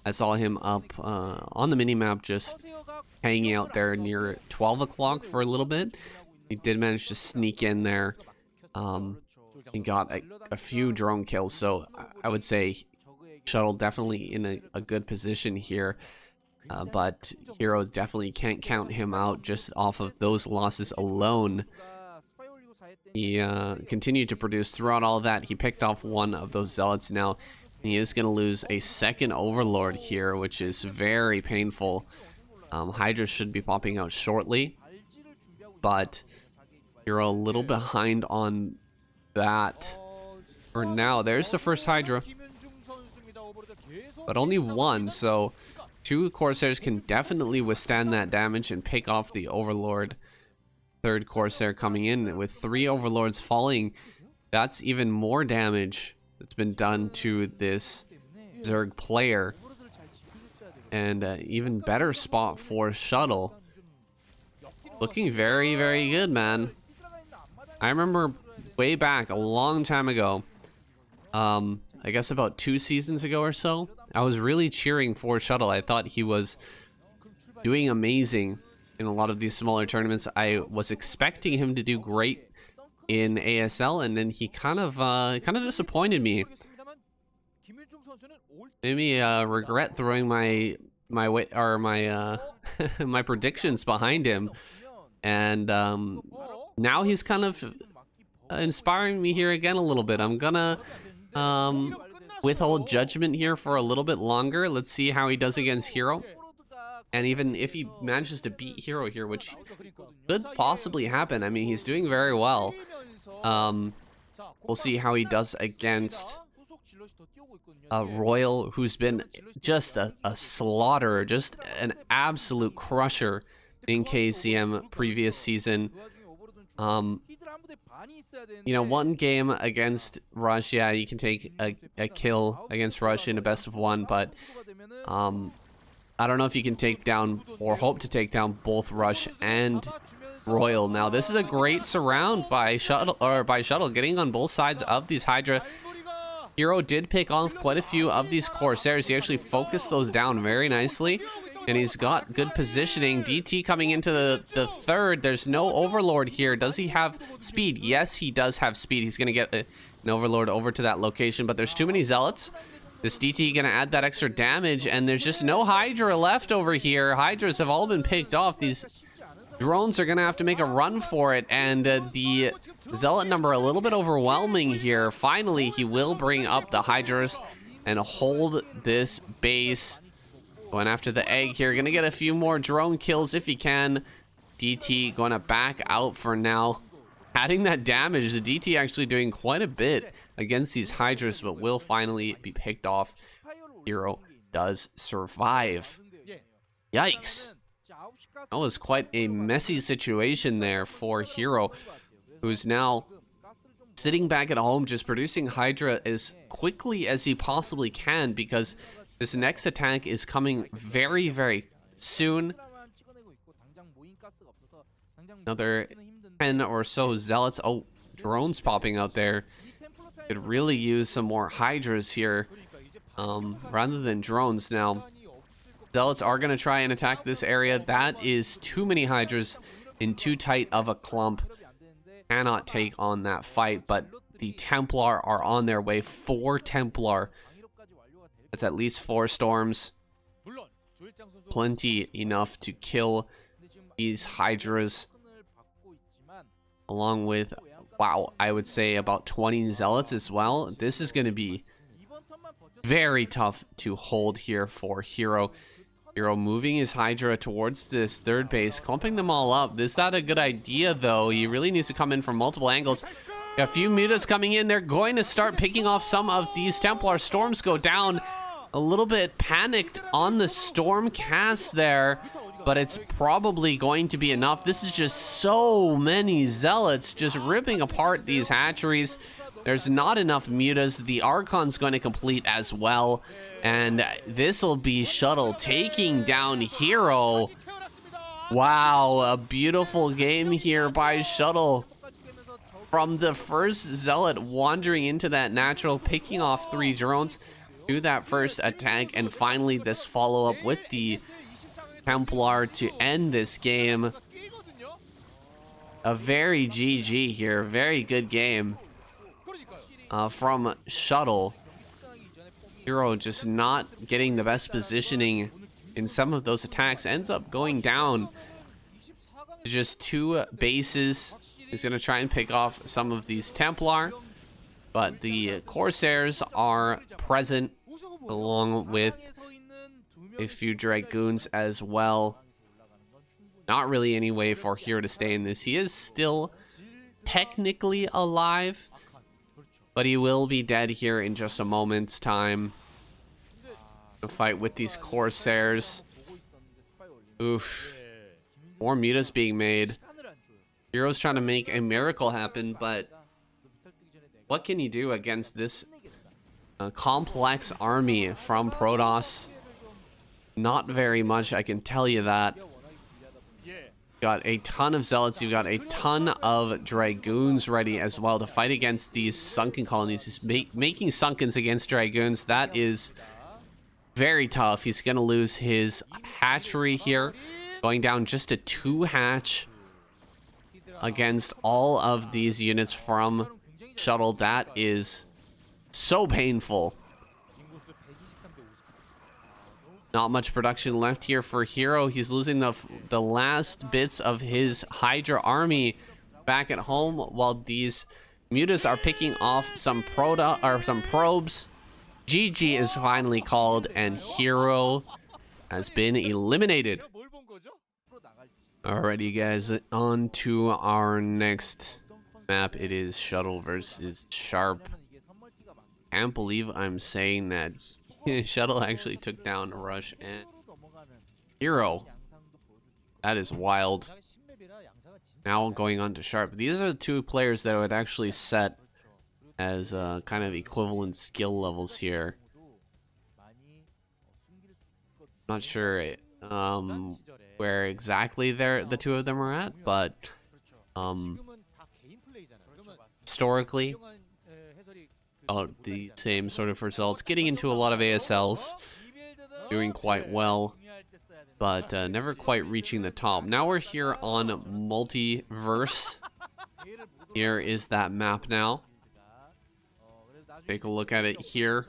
I saw him up on the mini-map just hanging out there near 12 o'clock for a little bit. He did manage to sneak in there and got a few drone kills. So I would say Shuttle definitely in a good position here. But Hero definitely can't count him out just off of those losses alone. He continued to produce throughout all of that. He picked off one of those Zealots now. He is going to lose a second Overlord here, which is very painful. Hydra should be popping out shortly, but you're a little behind on that for now. There's the first Hydra, but only one, so 2 Corsairs can definitely withstand that damage and pick off the Overlord. Third Corsair coming in with 3 Overlords falling. That's even more damage that's been done to this Zerg player. And even better spot for Shuttle. Looking very, very good, man. I remember way back a long time ago, I guess about 2 seasons ago or so, I was really cheering for Shuttle. I thought he was doing amazing in a lot of these smaller tournaments. I was expecting him to do great in ASL, and then he kind of disappointed me. Made me regret throwing my my predictions behind him, and now he's kind of inspiring me here again a little bit. I'm gonna withhold judgment here for a little bit longer. Let's see how he does against Hero. And even if he manages to beat Hero here, which could possibly happen. I mean, he's doing very well. We'll see how he does against Royal, who's been just a slaughter, just an absolute crusher in KCM previous season. You know, one game against Rush, yeah, you can take a kill against Rush in a best of 1, but I don't know if you can take down or hope to take down both Rush and Royal. Now, this is a great surround by Shuttle, getting on both sides of these Hydra. Hero did pick off quite a few of these Corsairs. He actually focused those down very nicely, and he's got good positioning. DT coming into the third. There's no Overlord here. Does he have speed? Yes, he does have speed. He's going to get an Overlord over to that location, but there's too many Zealots. This DT going to add that extra damage, and there's just no Hydra left over here. Hydras have all been picked off. These drones are going to have to make a run for it, and the Zealot number a little bit overwhelming here. Finally, he will bring up the Hydras and hold this base. Going after the egg here. Going to get a few more drone kills if he can. DT going to back out for now. Adding that damage, the DT actually doing quite a bit against these Hydras, but will finally be picked off. Hero does survive. Yikes. That was quite a messy situation there for Hero, who's now sitting back at home just producing Hydra as quickly as he possibly can, because this next attack is coming very, very soon. Another 10 or so Zealots. Oh, drones popping out there. Could really use some more Hydras here rather than drones. Now, Zealots are going to try and attack this area. That is too many Hydras in too tight of a clump. Cannot take on that fight, but the Templar are on their way. 4 Templar. That's at least 4 storms. Plenty enough to kill these Hydras. Along with, wow, I would say about 20 Zealots as well. This is going to be very tough to hold here for Hero. Hero moving his Hydra towards this third base, clumping them all up. This is not a good idea, though. He really needs to come in from multiple angles. A few mutas coming in. They're going to start picking off some of these Templar. Storms go down. A little bit panicked on the Storm cast there, but it's probably going to be enough. This is just so many Zealots just ripping apart these hatcheries. There's not enough mutas. The Archon's going to complete as well. And this will be Shuttle taking down Hero. Wow, a beautiful game here by Shuttle. From the first Zealot wandering into that natural, picking off 3 drones to that first attack. And finally this follow-up with the Templar to end this game. A very GG here. Very good game. From Shuttle. Hero just not getting the best positioning in some of those attacks. Ends up going down to just 2 bases. He's going to try and pick off some of these Templar. But the Corsairs are present along with a few Dragoons as well. Not really any way for Hero to stay in this. He is still technically alive, but he will be dead here in just a moment's time. A fight with these Corsairs. Oof. More mutas being made. Hero's trying to make a miracle happen, but what can he do against this complex army from Protoss? Not very much, I can tell you that. Got a ton of Zealots. You've got a ton of Dragoons ready as well to fight against these sunken colonies. He's making sunkens against Dragoons. That is very tough. He's going to lose his hatchery here. Going down just a 2 hatch against all of these units from Shuttle. That is so painful. Not much production left here for Hero. He's losing the last bits of his Hydra army back at home, while these mutas are picking off some probes. GG is finally called, and Hero has been eliminated. Alrighty, guys, on to our next map. It is Shuttle versus Sharp. Can't believe I'm saying that. Shuttle actually took down Rush and Hero. That is wild. Now going on to Sharp. These are the 2 players that I would actually set as kind of equivalent skill levels here. Not sure where exactly the 2 of them are at, but historically, the same sort of results. Getting into a lot of ASLs, doing quite well, but never quite reaching the top. Now we're here on Multiverse. Here is that map now. Take a look at it here.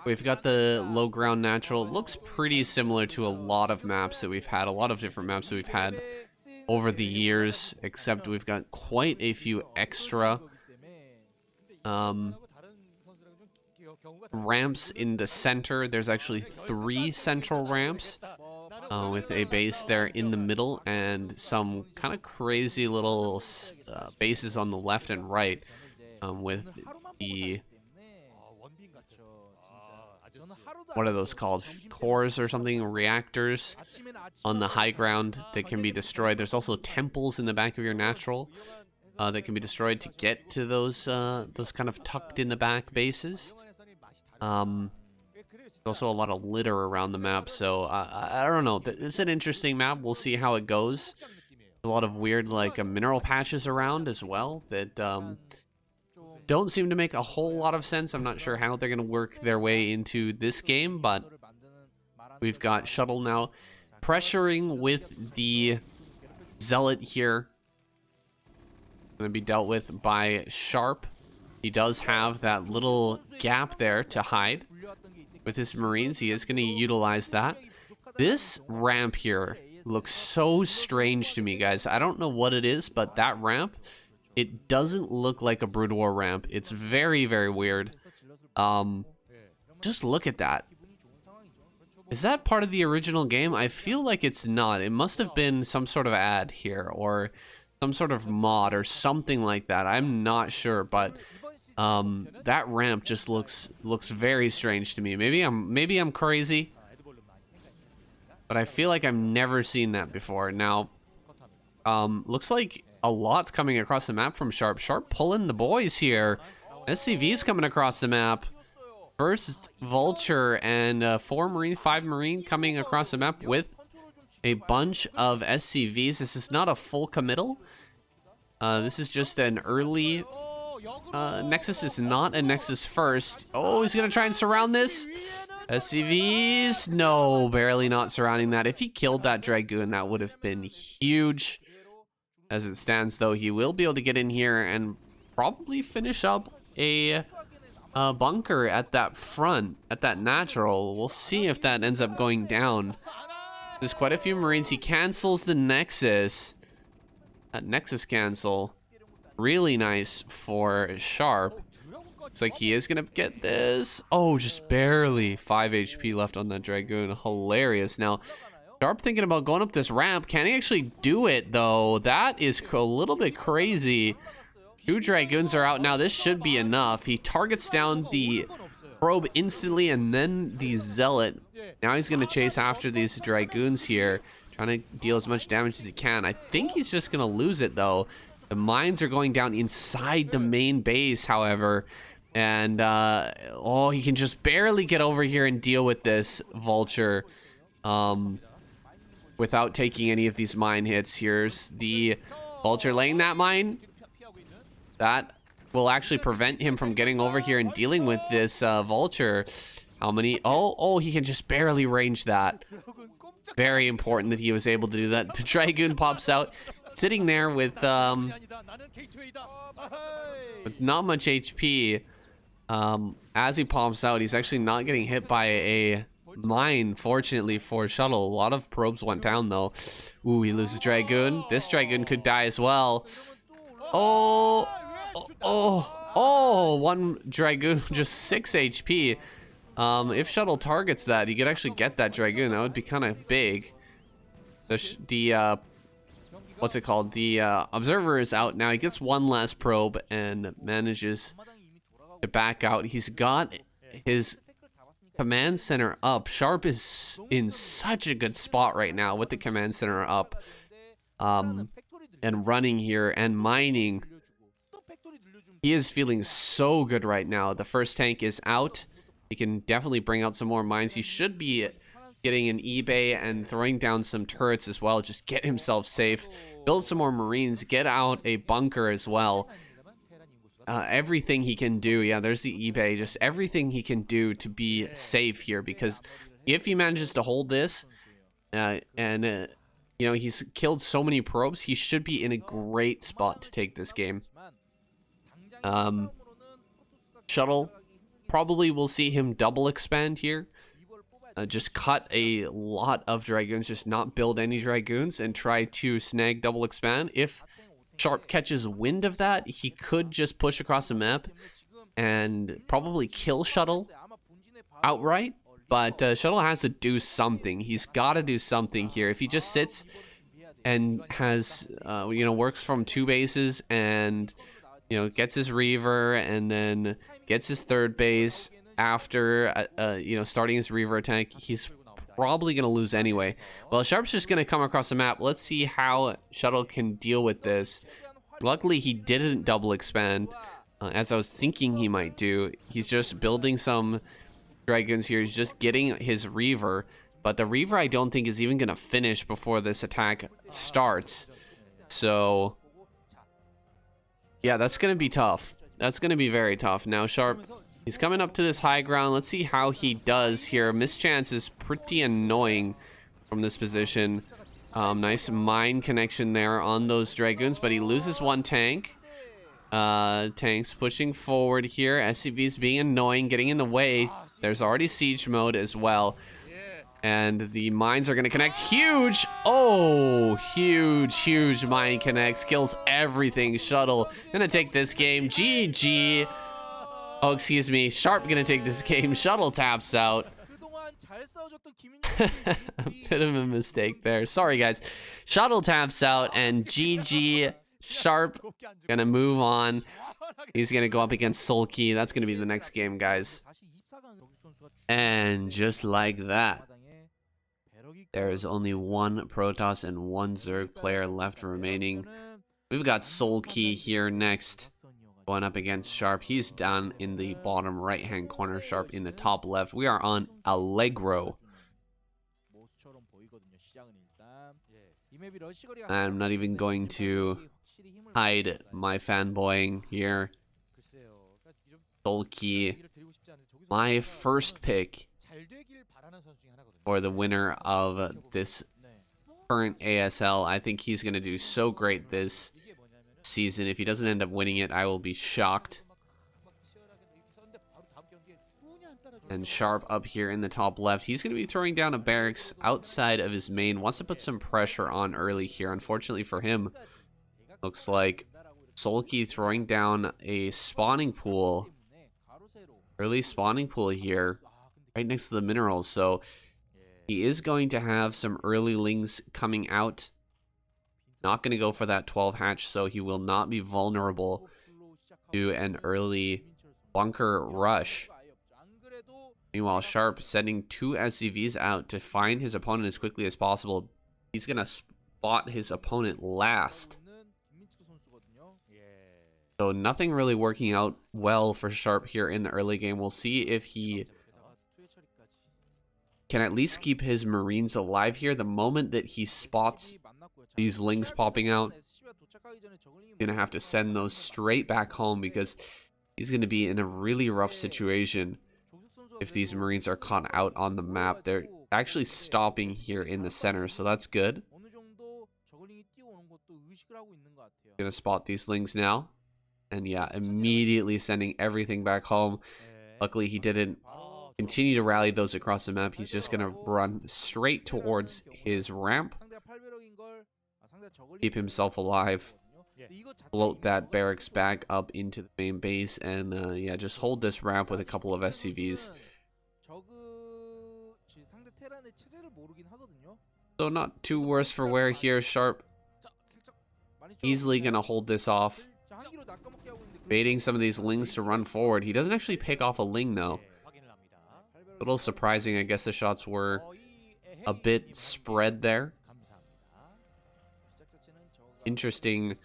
We've got the low ground natural. It looks pretty similar to a lot of maps that we've had, a lot of different maps that we've had over the years, except we've got quite a few extra ramps in the center. There's actually 3 central ramps with a base there in the middle and some kind of crazy little bases on the left and right with the, what are those called, cores or something, reactors on the high ground that can be destroyed. There's also temples in the back of your natural that can be destroyed to get to those kind of tucked in the back bases. There's also a lot of litter around the map, so I don't know. It's an interesting map. We'll see how it goes. There's a lot of weird like mineral patches around as well that don't seem to make a whole lot of sense. I'm not sure how they're going to work their way into this game, but we've got Shuttle now pressuring with the Zealot here. Going to be dealt with by Sharp. He does have that little gap there to hide with his Marines. He is going to utilize that. This ramp here looks so strange to me, guys. I don't know what it is, but that ramp, it doesn't look like a Broodwar ramp. It's very, very weird. Just look at that. Is that part of the original game? I feel like it's not. It must have been some sort of ad here or some sort of mod or something like that. I'm not sure, but that ramp just looks very strange to me. Maybe I'm crazy, but I feel like I've never seen that before. Now, looks like a lot's coming across the map from Sharp. Sharp pulling the boys here. SCV's coming across the map. First Vulture and 5 Marine coming across the map with a bunch of SCVs. This is not a full committal. This is just an early Nexus. Is not a Nexus first. Oh, he's gonna try and surround this. SCVs, no, barely not surrounding that. If he killed that Dragoon, that would have been huge. As it stands, though, he will be able to get in here and probably finish up a bunker at that front, at that natural. We'll see if that ends up going down. There's quite a few Marines. He cancels the Nexus. That Nexus cancel. Really nice for Sharp. Looks like he is going to get this. Oh, just barely. 5 HP left on that Dragoon. Hilarious. Now, Sharp thinking about going up this ramp. Can he actually do it, though? That is a little bit crazy. 2 Dragoons are out now. This should be enough. He targets down the probe instantly and then the Zealot. Now he's going to chase after these Dragoons here, trying to deal as much damage as he can. I think he's just going to lose it, though. The mines are going down inside the main base, however. And, oh, he can just barely get over here and deal with this Vulture without taking any of these mine hits. Here's the Vulture laying that mine. That will actually prevent him from getting over here and dealing with this Vulture. How many? Oh, he can just barely range that. Very important that he was able to do that. The Dragoon pops out, sitting there with not much HP. As he pops out, he's actually not getting hit by a mine, fortunately for Shuttle. A lot of probes went down, though. Ooh, he loses Dragoon. This Dragoon could die as well. Oh, one Dragoon, just 6 HP. If Shuttle targets that, he could actually get that Dragoon. That would be kind of big. What's it called? The Observer is out now. He gets one last probe and manages to back out. He's got his command center up. Sharp is in such a good spot right now with the command center up. And running here and mining. He is feeling so good right now. The first tank is out. He can definitely bring out some more mines. He should be getting an eBay and throwing down some turrets as well. Just get himself safe. Build some more Marines. Get out a bunker as well. Everything he can do. Yeah, there's the eBay. Just everything he can do to be safe here. Because if he manages to hold this, you know, he's killed so many probes, he should be in a great spot to take this game. Shuttle, probably will see him double expand here. Just cut a lot of Dragoons, just not build any Dragoons and try to snag double expand. If Sharp catches wind of that, he could just push across the map and probably kill Shuttle outright. But Shuttle has to do something. He's got to do something here. If he just sits and has, you know, works from 2 bases and, you know, gets his Reaver and then gets his 3rd base after, you know, starting his Reaver attack, he's probably going to lose anyway. Well, Sharp's just going to come across the map. Let's see how Shuttle can deal with this. Luckily, he didn't double expand, as I was thinking he might do. He's just building some Dragoons here. He's just getting his Reaver, but the Reaver I don't think is even going to finish before this attack starts. So yeah, that's going to be tough. That's going to be very tough. Now, Sharp, he's coming up to this high ground. Let's see how he does here. Mischance is pretty annoying from this position. Nice mine connection there on those Dragoons, but he loses one tank. Tanks pushing forward here. SCV's being annoying, getting in the way. There's already siege mode as well. And the mines are going to connect. Huge! Oh, huge mine connects. Kills everything. Shuttle going to take this game. GG. Oh, excuse me. Sharp going to take this game. Shuttle taps out. Bit of a mistake there. Sorry, guys. Shuttle taps out and GG. Sharp going to move on. He's going to go up against Sulky. That's going to be the next game, guys. And just like that, there is only one Protoss and one Zerg player left remaining. We've got Sulky here next, going up against Sharp. He's down in the bottom right-hand corner, Sharp in the top left. We are on Allegro. I'm not even going to hide my fanboying here. Sulky, my first pick for the winner of this current ASL. I think he's going to do so great this season. If he doesn't end up winning it, I will be shocked. And Sharp up here in the top left. He's going to be throwing down a barracks outside of his main. Wants to put some pressure on early here. Unfortunately for him, looks like Sulky throwing down a spawning pool. Early spawning pool here, right next to the minerals. So he is going to have some early lings coming out. Not going to go for that 12 hatch, so he will not be vulnerable to an early bunker rush. Meanwhile, Sharp sending 2 SCVs out to find his opponent as quickly as possible. He's going to spot his opponent last. So nothing really working out well for Sharp here in the early game. We'll see if he can at least keep his Marines alive here. The moment that he spots these lings popping out, he's going to have to send those straight back home because he's going to be in a really rough situation if these Marines are caught out on the map. They're actually stopping here in the center, so that's good. Going to spot these lings now. And yeah, immediately sending everything back home. Luckily, he didn't continue to rally those across the map. He's just going to run straight towards his ramp. Keep himself alive. Float that barracks back up into the main base. And yeah, just hold this ramp with a couple of SCVs. So not too worse for wear here. Sharp easily going to hold this off. Baiting some of these lings to run forward. He doesn't actually pick off a ling though. A little surprising. I guess the shots were a bit spread there. Interesting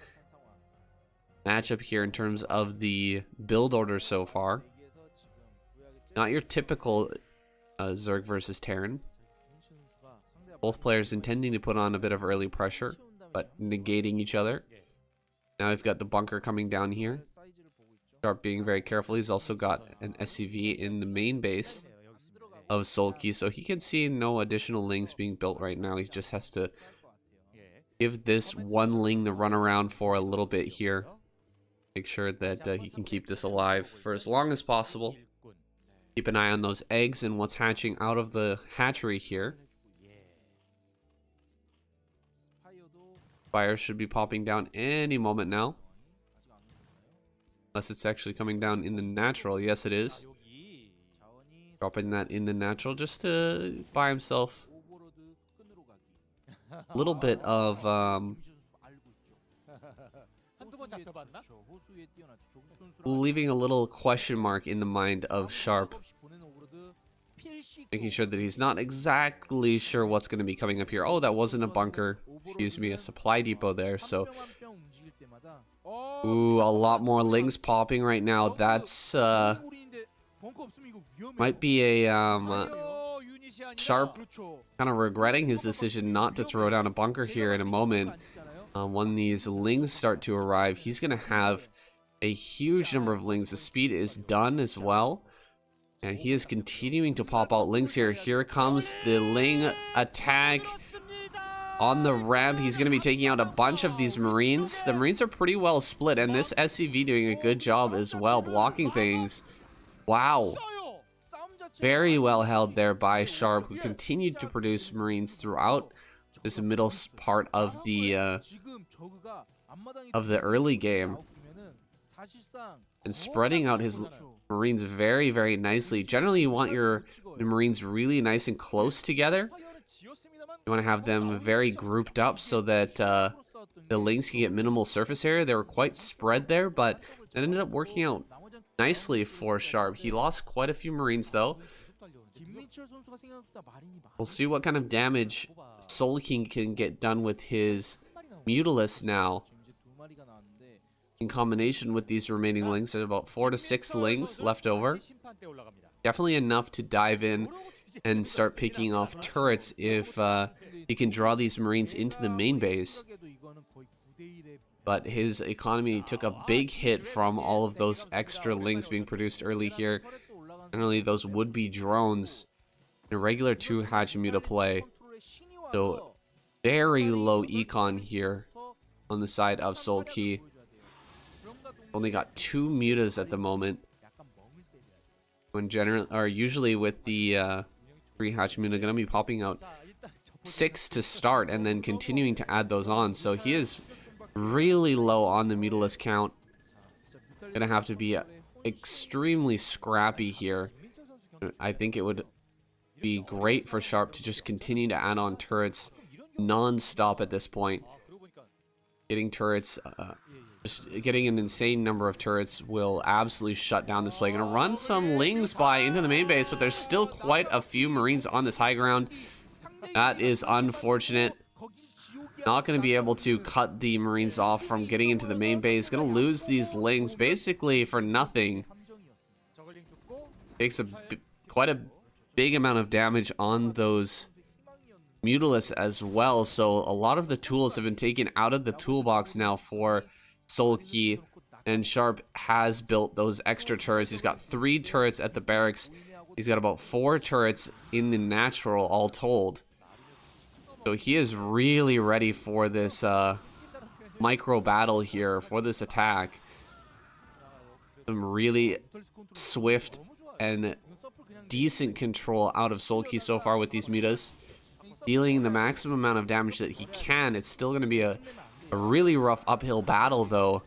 matchup here in terms of the build order so far. Not your typical Zerg versus Terran. Both players intending to put on a bit of early pressure, but negating each other. Now we've got the bunker coming down here. Sharp being very careful. He's also got an SCV in the main base of Sulky, so he can see no additional lings being built right now. He just has to give this one ling the run around for a little bit here. Make sure that he can keep this alive for as long as possible. Keep an eye on those eggs and what's hatching out of the hatchery here. Fire should be popping down any moment now. Unless it's actually coming down in the natural. Yes, it is. Dropping that in the natural just to buy himself a little bit of leaving a little question mark in the mind of Sharp. Making sure that he's not exactly sure what's going to be coming up here. Oh, that wasn't a bunker. Excuse me, a supply depot there. So, ooh, a lot more lings popping right now. That's might be a Sharp kind of regretting his decision not to throw down a bunker here in a moment. When these lings start to arrive, he's going to have a huge number of lings. The speed is done as well. And he is continuing to pop out lings here. Here comes the ling attack on the ramp. He's going to be taking out a bunch of these marines. The marines are pretty well split, and this SCV doing a good job as well, blocking things. Wow. Very well held there by Sharp, who continued to produce marines throughout this middle part of the early game, and spreading out his marines very, very nicely. Generally, you want your marines really nice and close together. You want to have them very grouped up so that the lings can get minimal surface area. They were quite spread there, but that ended up working out nicely for Sharp. He lost quite a few marines, though. We'll see what kind of damage Soul King can get done with his Mutalisk now. In combination with these remaining lings, there's about 4 to 6 lings left over. Definitely enough to dive in and start picking off turrets if he can draw these marines into the main base. But his economy took a big hit from all of those extra lings being produced early here. Generally, those would-be drones in a regular 2-hatch muta play. So, very low econ here on the side of Soul Key. Only got 2 mutas at the moment. When usually with the 3-hatch muta, gonna be popping out 6 to start and then continuing to add those on. So he is really low on the Mutalisk count. Gonna have to be extremely scrappy here. I think it would be great for Sharp to just continue to add on turrets non-stop at this point. Getting turrets, just getting an insane number of turrets will absolutely shut down this play. Gonna run some lings by into the main base, but there's still quite a few marines on this high ground. That is unfortunate. Not going to be able to cut the marines off from getting into the main base. Going to lose these lings basically for nothing. Takes quite a big amount of damage on those Mutalisks as well. So a lot of the tools have been taken out of the toolbox now for Soul Key. And Sharp has built those extra turrets. He's got 3 turrets at the barracks. He's got about 4 turrets in the natural all told. So he is really ready for this micro battle here, for this attack. Some really swift and decent control out of Soul Key so far with these mutas. Dealing the maximum amount of damage that he can. It's still going to be a really rough uphill battle, though,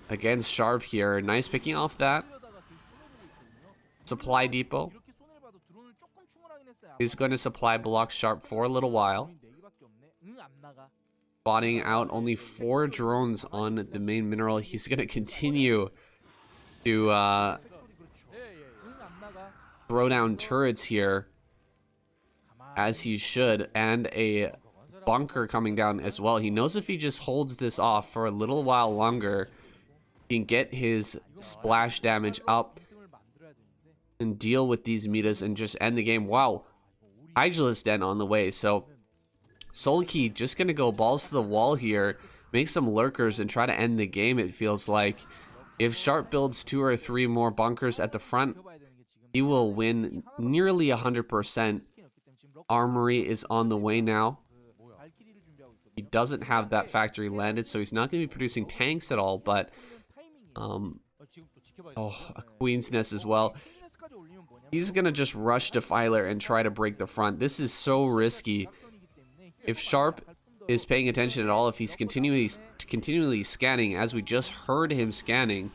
against Sharp here. Nice picking off that supply depot. He's going to supply block Sharp for a little while. Spotting out only 4 drones on the main mineral. He's going to continue to throw down turrets here, as he should, and a bunker coming down as well. He knows if he just holds this off for a little while longer, he can get his splash damage up and deal with these mutas and just end the game. Wow, Hydralisk Den on the way. So Soul Key just gonna go balls to the wall here, make some lurkers and try to end the game. It feels like if Sharp builds 2 or 3 more bunkers at the front, he will win nearly 100%. Armory is on the way now. He doesn't have that factory landed, so he's not going to be producing tanks at all, but a Queen's Nest as well. He's going to just rush Defiler and try to break the front. This is so risky. If Sharp is paying attention at all, if he's continually scanning, as we just heard him scanning,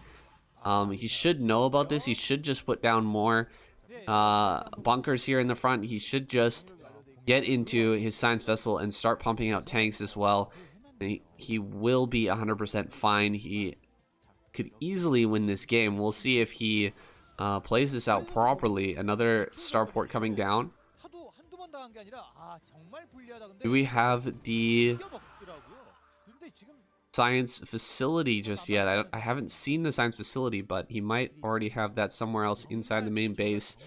he should know about this. He should just put down more bunkers here in the front. He should just get into his science vessel and start pumping out tanks as well. He will be 100% fine. He could easily win this game. We'll see if he plays this out properly. Another starport coming down. Do we have the science facility just yet? I haven't seen the science facility, but he might already have that somewhere else inside the main base.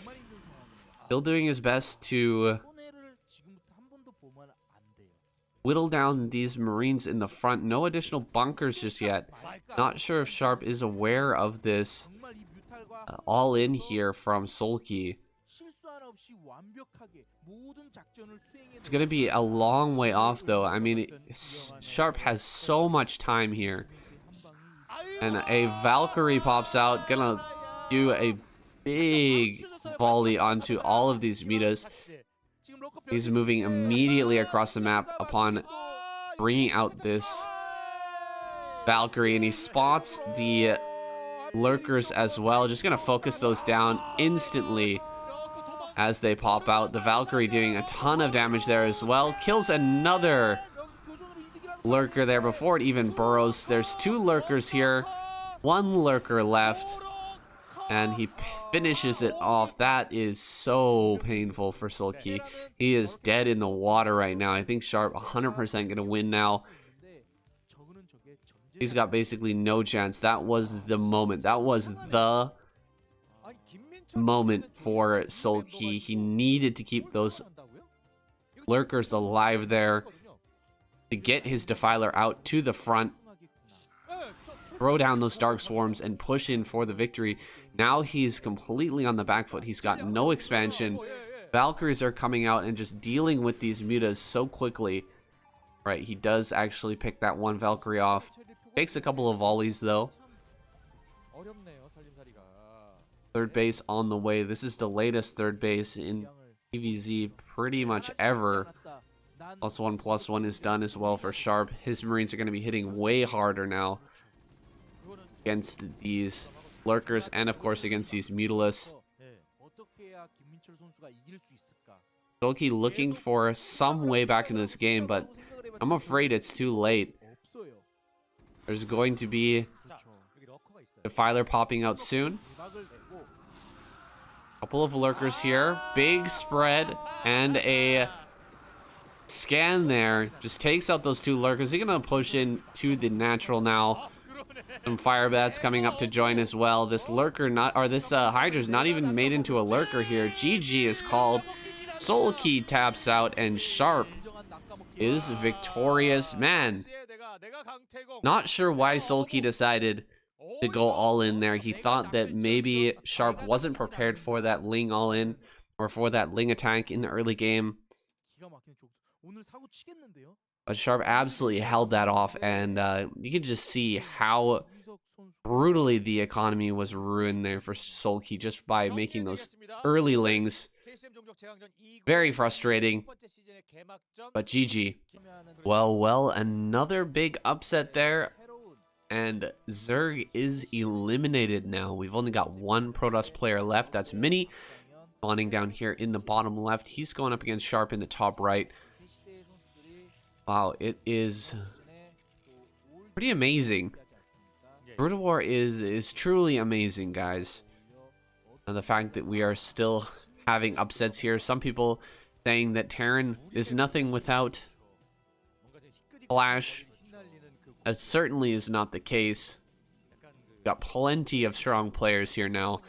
Still doing his best to whittle down these Marines in the front. No additional bunkers just yet. Not sure if Sharp is aware of this all in here from Sulky. It's going to be a long way off, though. I mean, Sharp has so much time here. And a Valkyrie pops out, gonna do a big volley onto all of these Mitas. He's moving immediately across the map upon bringing out this Valkyrie, and he spots the lurkers as well. Just gonna focus those down instantly as they pop out. The Valkyrie doing a ton of damage there as well. Kills another lurker there before it even burrows. There's 2 lurkers here, 1 lurker left, and he finishes it off. That is so painful for Sulky. He is dead in the water right now. I think Sharp 100% gonna win now. He's got basically no chance. That was the moment. That was the moment for Sulky. He needed to keep those lurkers alive there to get his Defiler out to the front, throw down those Dark Swarms, and push in for the victory. Now he's completely on the back foot. He's got no expansion. Valkyries are coming out and just dealing with these Mutas so quickly. Right, he does actually pick that 1 Valkyrie off. Takes a couple of volleys, though. Third base on the way. This is the latest third base in PvZ pretty much ever. +1/+1 is done as well for Sharp. His Marines are going to be hitting way harder now against these lurkers and, of course, against these Mutalisks. Sulky looking for some way back into this game, but I'm afraid it's too late. There's going to be Defiler popping out soon. Couple of lurkers here. Big spread and a scan there. Just takes out those 2 lurkers. He's going to push in to the natural now. Some fire bats coming up to join as well. This lurker this Hydra's not even made into a lurker here. GG is called. Sulky taps out and Sharp is victorious. Man, not sure why Sulky decided to go all in there. He thought that maybe Sharp wasn't prepared for that Ling all in, or for that Ling attack in the early game. But Sharp absolutely held that off, and you can just see how brutally the economy was ruined there for Sulky just by making those early Lings. Very frustrating, but GG. Well, another big upset there, and Zerg is eliminated now. We've only got 1 Protoss player left. That's Mini, spawning down here in the bottom left. He's going up against Sharp in the top right. Wow, it is pretty amazing. Broodwar is truly amazing, guys. And the fact that we are still having upsets here. Some people saying that Terran is nothing without Flash. That certainly is not the case. Got plenty of strong players here now.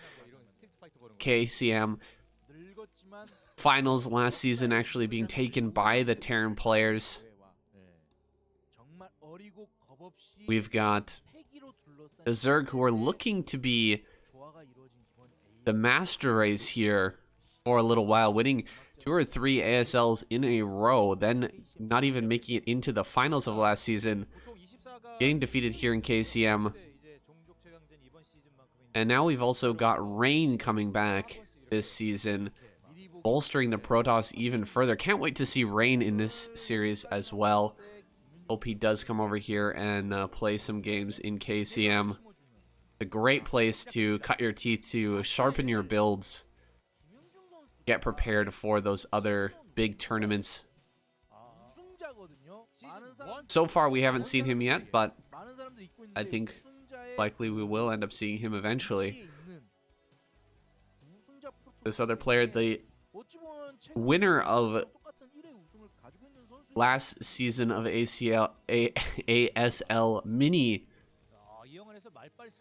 KCM finals last season actually being taken by the Terran players. We've got the Zerg, who are looking to be the master race here for a little while, winning 2 or 3 ASLs in a row, then not even making it into the finals of last season, getting defeated here in KCM. And now we've also got Rain coming back this season, bolstering the Protoss even further. Can't wait to see Rain in this series as well. Hope he does come over here and play some games in KCM. A great place to cut your teeth, to sharpen your builds, get prepared for those other big tournaments. So far we haven't seen him yet, but I think likely we will end up seeing him eventually. This other player, the winner of last season of ASL Mini,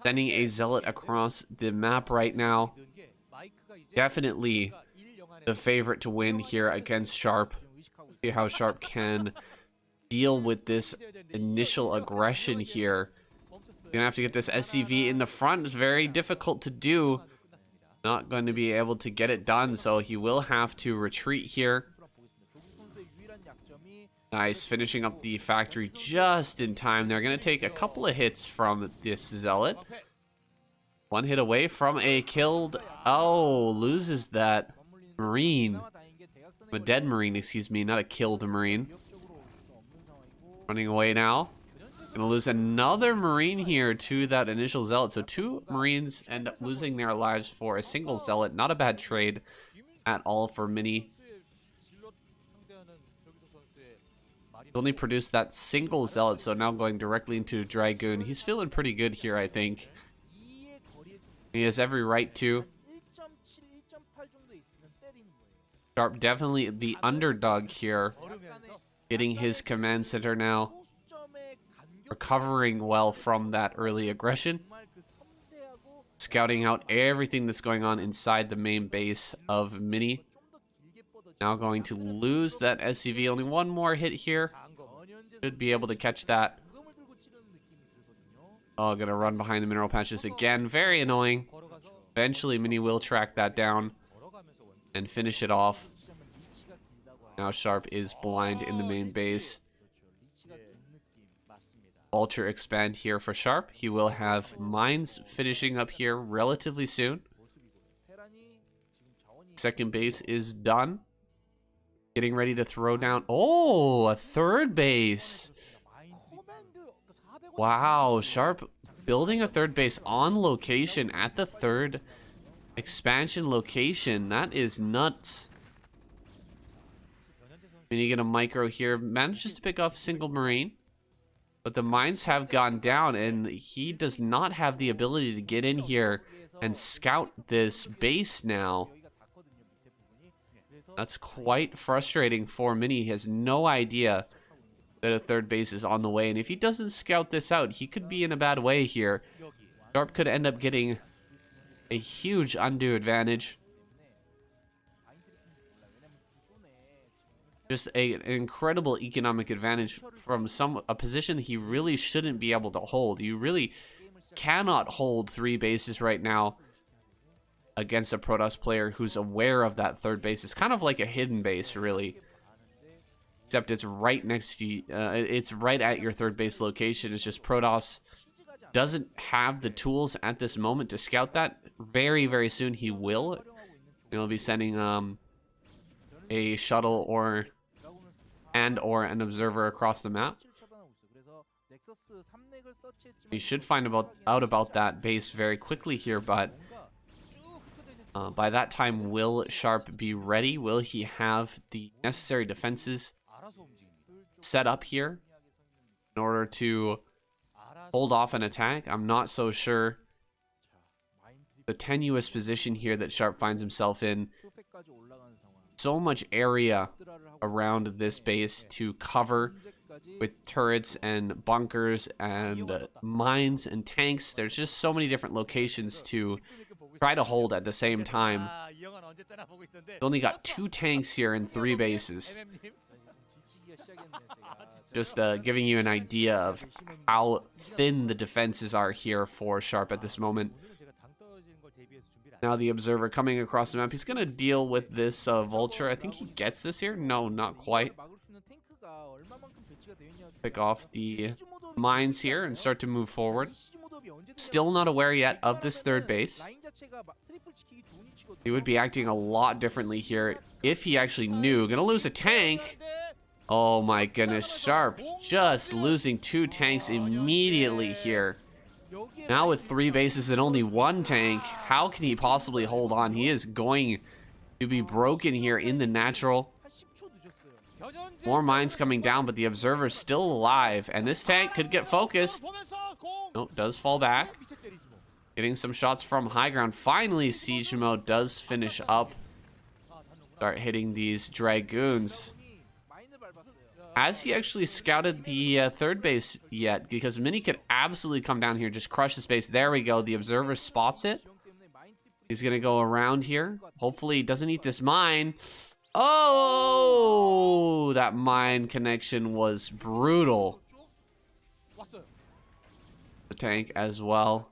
sending a Zealot across the map right now. Definitely the favorite to win here against Sharp. See how Sharp can deal with this initial aggression here. Gonna have to get this SCV in the front. It's very difficult to do. Not going to be able to get it done, so he will have to retreat here. Nice, finishing up the factory just in time. They're going to take a couple of hits from this Zealot. One hit away from a killed... Oh, loses that Marine. A dead Marine, excuse me, not a killed Marine. Running away now. Gonna lose another Marine here to that initial Zealot. So 2 Marines end up losing their lives for a single Zealot. Not a bad trade at all for Mini. Only produced that single Zealot, so now going directly into Dragoon. He's feeling pretty good here, I think. He has every right to. Sharp definitely the underdog here. Getting his command center now. Recovering well from that early aggression. Scouting out everything that's going on inside the main base of Mini. Now going to lose that SCV. Only one more hit here. Should be able to catch that. Oh, gonna run behind the mineral patches again. Very annoying. Eventually, Mini will track that down and finish it off. Now Sharp is blind in the main base. Vulture expand here for Sharp. He will have mines finishing up here relatively soon. Second base is done. Getting ready to throw down... Oh, a third base. Wow, Sharp building a third base on location at the third expansion location. That is nuts. And you get a micro here. Manages to pick off a single Marine. But the mines have gone down, and he does not have the ability to get in here and scout this base now. That's quite frustrating for Mini. He has no idea that a third base is on the way. And if he doesn't scout this out, he could be in a bad way here. Sharp could end up getting a huge undue advantage. Just an incredible economic advantage from a position he really shouldn't be able to hold. You really cannot hold 3 bases right now against a Protoss player who's aware of that third base. It's kind of like a hidden base, really. Except it's right next to you. It's right at your third base location. It's just Protoss doesn't have the tools at this moment to scout that. Very, very soon he will. He'll be sending a shuttle or an observer across the map. He should find out about that base very quickly here, but by that time, will Sharp be ready? Will he have the necessary defenses set up here in order to hold off an attack? I'm not so sure. The tenuous position here that Sharp finds himself in. So much area around this base to cover with turrets and bunkers and mines and tanks. There's just so many different locations to try to hold at the same time. He's only got 2 tanks here and 3 bases. Just giving you an idea of how thin the defenses are here for Sharp at this moment. Now the observer coming across the map. He's going to deal with this Vulture. I think he gets this here. No, not quite. Pick off the mines here and start to move forward. Still not aware yet of this third base. He would be acting a lot differently here if he actually knew. Gonna lose a tank. Oh my goodness, Sharp just losing 2 tanks immediately here. Now with 3 bases and only 1 tank, how can he possibly hold on? He is going to be broken here in the natural. More mines coming down, but the observer's still alive, and this tank could get focused. Nope, does fall back. Getting some shots from high ground. Finally, siege mode does finish up. Start hitting these Dragoons. Has he actually scouted the third base yet? Because Mini could absolutely come down here, just crush the space. There we go. The observer spots it. He's going to go around here. Hopefully he doesn't eat this mine. Oh, that mine connection was brutal. The tank as well.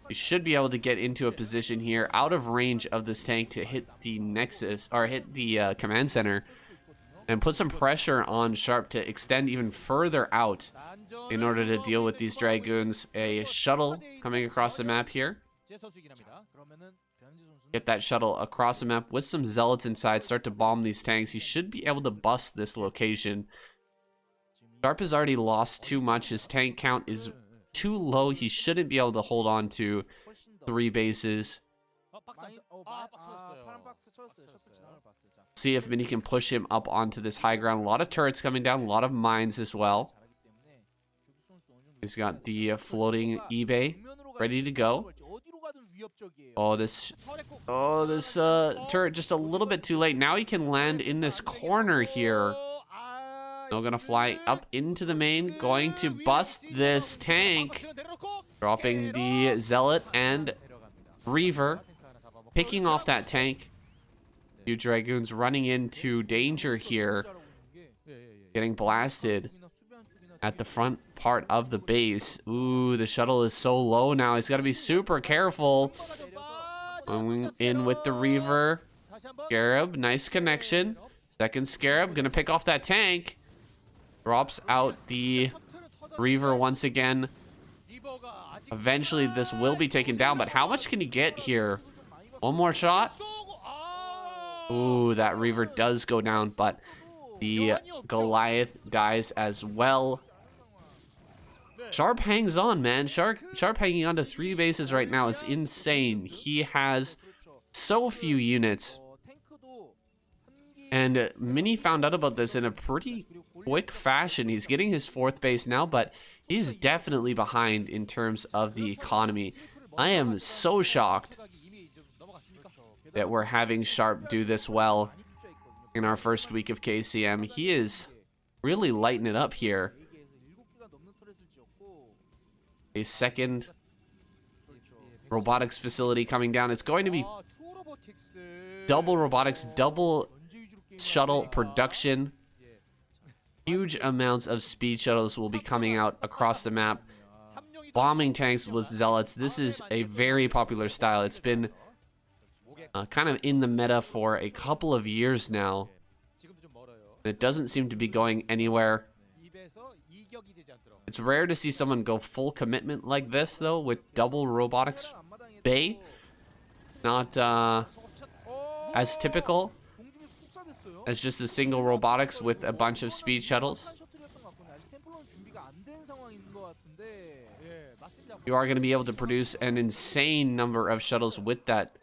You should be able to get into a position here out of range of this tank to hit the Nexus, or hit the command center, and put some pressure on Sharp to extend even further out in order to deal with these Dragoons. A shuttle coming across the map here. Get that shuttle across the map with some zealots inside, start to bomb these tanks. He should be able to bust this location. Sharp has already lost too much. His tank count is too low. He shouldn't be able to hold on to 3 bases. See if Mini can push him up onto this high ground. A lot of turrets coming down, a lot of mines as well. He's got the floating eBay ready to go. Oh, this turret just a little bit too late. Now he can land in this corner here. Now gonna fly up into the main, going to bust this tank, dropping the Zealot and Reaver, picking off that tank. Few Dragoons running into danger here, getting blasted at the front part of the base. Ooh, the shuttle is so low now. He's got to be super careful. Going in with the Reaver. Scarab, nice connection. Second Scarab, gonna pick off that tank. Drops out the Reaver once again. Eventually, this will be taken down, but how much can he get here? One more shot. Ooh, that Reaver does go down, but the Goliath dies as well. Sharp hangs on, man. Sharp hanging on to 3 bases right now is insane. He has so few units. And Mini found out about this in a pretty quick fashion. He's getting his 4th base now, but he's definitely behind in terms of the economy. I am so shocked that we're having Sharp do this well in our first week of KCM. He is really lighting it up here. A second robotics facility coming down. It's going to be double robotics, double shuttle production. Huge amounts of speed shuttles will be coming out across the map. Bombing tanks with zealots. This is a very popular style. It's been kind of in the meta for a couple of years now. It doesn't seem to be going anywhere. It's rare to see someone go full commitment like this, though, with double robotics bay. Not as typical as just a single robotics with a bunch of speed shuttles. You are going to be able to produce an insane number of shuttles with that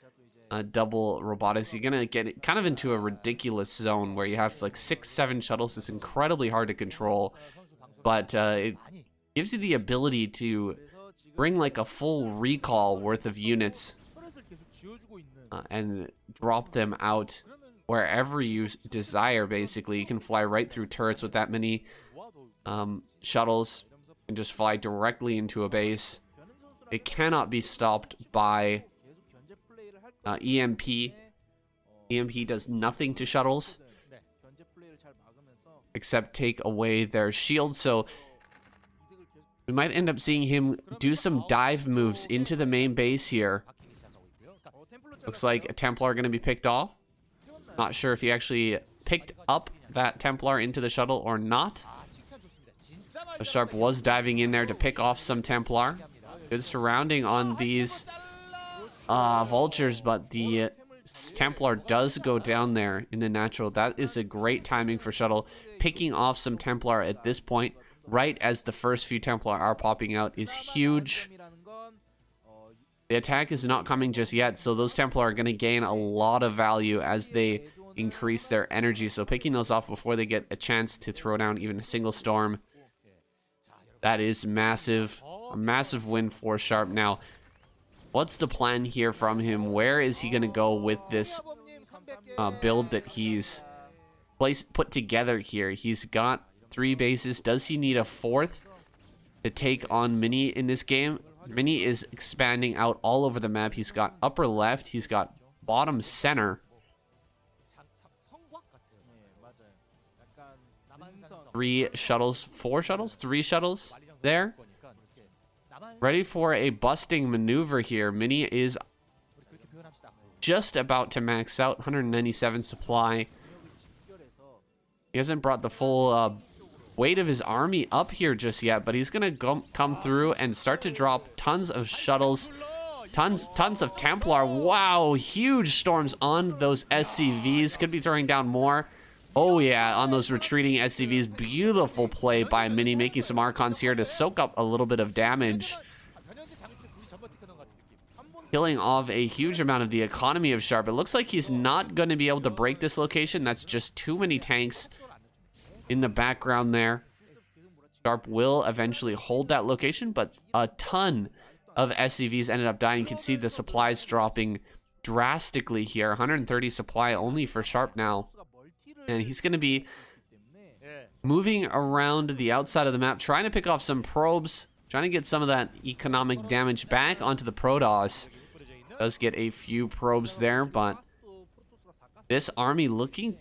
double robotics. You're going to get it kind of into a ridiculous zone where you have like 6-7 shuttles. It's incredibly hard to control, but it gives you the ability to bring like a full recall worth of units and drop them out wherever you desire. Basically, you can fly right through turrets with that many shuttles and just fly directly into a base. It cannot be stopped by EMP. EMP does nothing to shuttles except take away their shield, so we might end up seeing him do some dive moves into the main base here. Looks like a Templar going to be picked off. Not sure if he actually picked up that Templar into the shuttle or not. The Sharp was diving in there to pick off some Templar. Good surrounding on these vultures, but the Templar does go down there in the natural. That is a great timing for shuttle. Picking off some Templar at this point, right as the first few Templar are popping out, is huge. The attack is not coming just yet, so those Templar are going to gain a lot of value as they increase their energy. So picking those off before they get a chance to throw down even a single storm, that is massive. A massive win for Sharp. Now, what's the plan here from him? Where is he going to go with this build that he's put together here? He's got 3 bases. Does he need a 4th to take on Mini in this game? Mini is expanding out all over the map. He's got upper left. He's got bottom center. 3 shuttles, 4 shuttles, 3 shuttles there. Ready for a busting maneuver here. Mini is just about to max out, 197 supply. He hasn't brought the full weight of his army up here just yet, but he's going to come through and start to drop tons of shuttles, tons of Templar. Wow, huge storms on those SCVs. Could be throwing down more. Oh yeah, on those retreating SCVs. Beautiful play by Mini, making some Archons here to soak up a little bit of damage. Killing off a huge amount of the economy of Sharp. It looks like he's not going to be able to break this location. That's just too many tanks in the background there. Sharp will eventually hold that location, but a ton of SCVs ended up dying. You can see the supplies dropping drastically here. 130 supply only for Sharp now. And he's going to be moving around the outside of the map, trying to pick off some probes, trying to get some of that economic damage back onto the Protoss. Does get a few probes there, but this army looking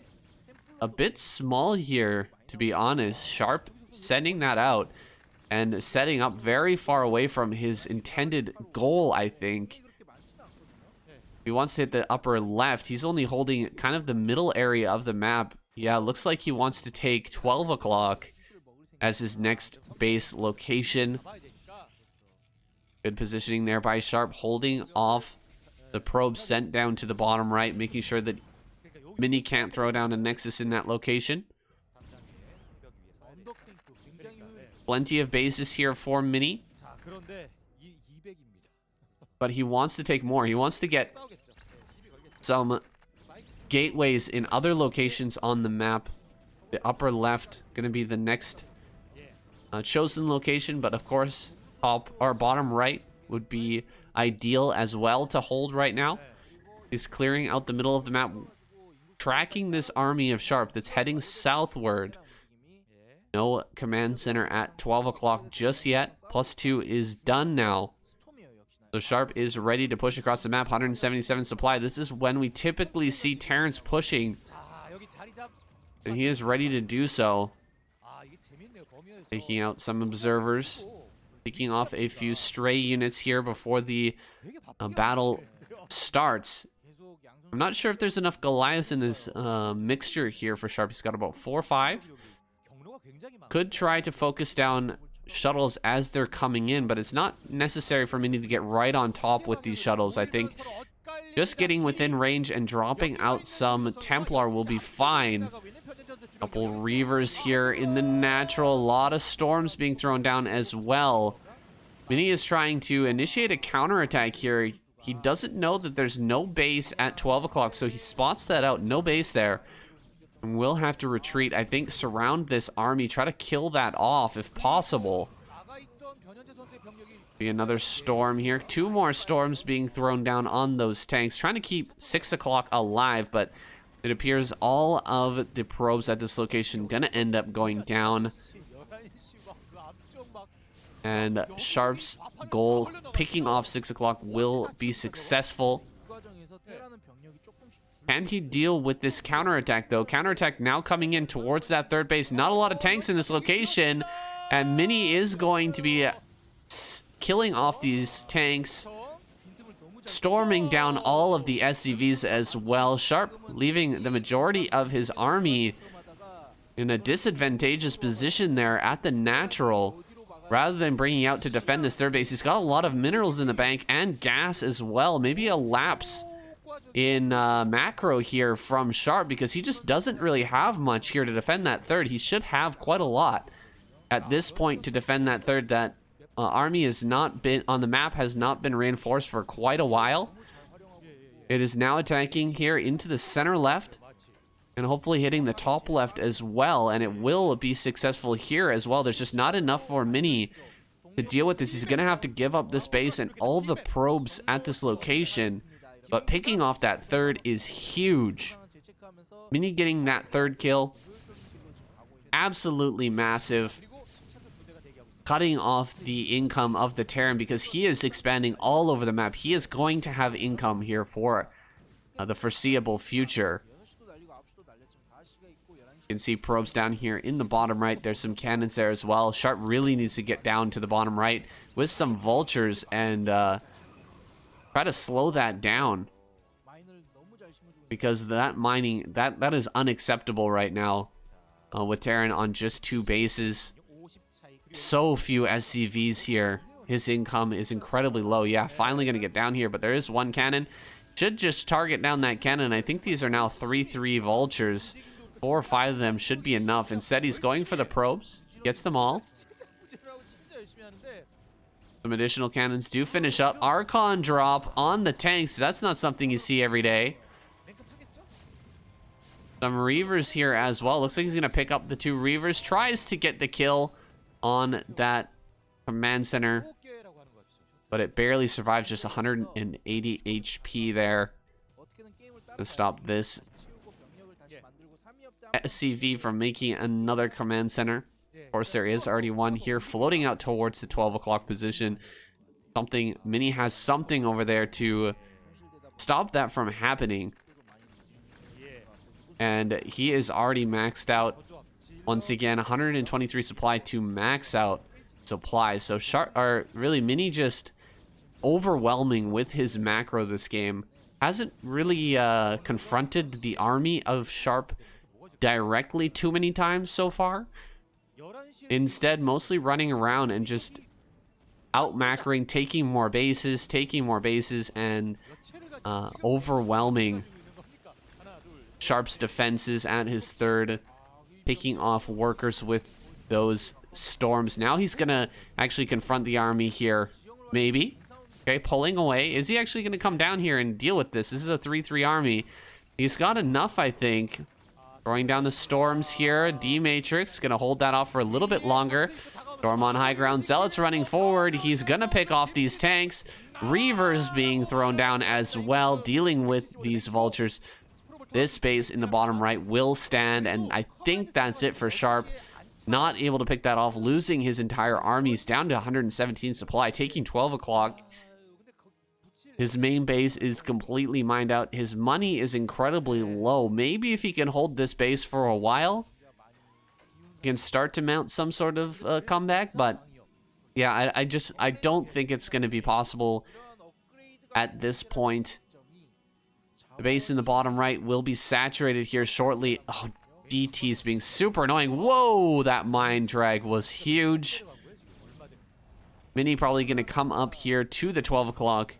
a bit small here, to be honest. Sharp sending that out and setting up very far away from his intended goal, I think. If he wants to hit the upper left, he's only holding kind of the middle area of the map. Yeah, looks like he wants to take 12 o'clock as his next base location. Good positioning there by Sharp, holding off the probe sent down to the bottom right, making sure that Mini can't throw down a Nexus in that location. Plenty of bases here for Mini. But he wants to take more. He wants to get some gateways in other locations on the map. The upper left going to be the next chosen location, but of course top or bottom right would be ideal as well to hold right now. He's clearing out the middle of the map, tracking this army of Sharp that's heading southward. No command center at 12 o'clock just yet. +2 is done now. So Sharp is ready to push across the map. 177 supply. This is when we typically see Terrence pushing, and he is ready to do so. Taking out some observers, picking off a few stray units here before the battle starts. I'm not sure if there's enough Goliaths in this mixture here for Sharp. He's got about 4 or 5. Could try to focus down shuttles as they're coming in, but it's not necessary for Mini to get right on top with these shuttles. I think just getting within range and dropping out some Templar will be fine. Couple Reavers here in the natural. A lot of storms being thrown down as well. Mini is trying to initiate a counterattack here. He doesn't know that there's no base at 12 o'clock, so he spots that out. No base there. And we'll have to retreat. I think surround this army. Try to kill that off if possible. Be another storm here. 2 more storms being thrown down on those tanks. Trying to keep 6 o'clock alive, but it appears all of the probes at this location gonna end up going down. And Sharp's goal, picking off 6 o'clock, will be successful. Can he deal with this counterattack, though? Counterattack now coming in towards that third base. Not a lot of tanks in this location. And Mini is going to be killing off these tanks, storming down all of the SCVs as well. Sharp leaving the majority of his army in a disadvantageous position there at the natural. Rather than bringing out to defend this third base, he's got a lot of minerals in the bank and gas as well. Maybe a lapse in macro here from Sharp, because he just doesn't really have much here to defend that third. He should have quite a lot at this point to defend that third. That army has not been on the map, has not been reinforced for quite a while. It is now attacking here into the center left and hopefully hitting the top left as well, and it will be successful here as well. There's just not enough for Mini to deal with this. He's gonna have to give up this base and all the probes at this location. But picking off that third is huge. Mini getting that third kill, absolutely massive. Cutting off the income of the Terran because he is expanding all over the map. He is going to have income here for the foreseeable future. You can see probes down here in the bottom right. There's some cannons there as well. Sharp really needs to get down to the bottom right with some vultures and try to slow that down, because that mining, that is unacceptable right now with Terran on just 2 bases. So few SCVs here. His income is incredibly low. Yeah, finally going to get down here, but there is 1 cannon. Should just target down that cannon. I think these are now 3/3 vultures. 4 or 5 of them should be enough. Instead, he's going for the probes. Gets them all. Some additional cannons do finish up. Archon drop on the tanks. That's not something you see every day. Some Reavers here as well. Looks like he's going to pick up the 2 Reavers. Tries to get the kill on that command center, but it barely survives. Just 180 HP there to stop this SCV from making another command center. Of course, there is already one here floating out towards the 12 o'clock position. Mini has something over there to stop that from happening. And he is already maxed out. Once again, 123 supply to max out supply. So Mini just overwhelming with his macro this game. Hasn't really confronted the army of Sharp directly too many times so far. Instead, mostly running around and just out macroing, taking more bases, and overwhelming Sharp's defenses at his third, picking off workers with those storms. Now he's gonna actually confront the army here, maybe. Okay, pulling away. Is he actually gonna come down here and deal with this? This is a 3/3 army. He's got enough, I think. Throwing down the storms here. D-Matrix gonna hold that off for a little bit longer. Storm on high ground. Zealots running forward. He's gonna pick off these tanks. Reavers being thrown down as well, dealing with these vultures. This base in the bottom right will stand, and I think that's it for Sharp. Not able to pick that off, losing his entire armies down to 117 supply, taking 12 o'clock. His main base is completely mined out. His money is incredibly low. Maybe if he can hold this base for a while, he can start to mount some sort of comeback. But yeah, I don't think it's going to be possible at this point. The base in the bottom right will be saturated here shortly. Oh, DT's being super annoying. Whoa, that mine drag was huge. Mini probably going to come up here to the 12 o'clock.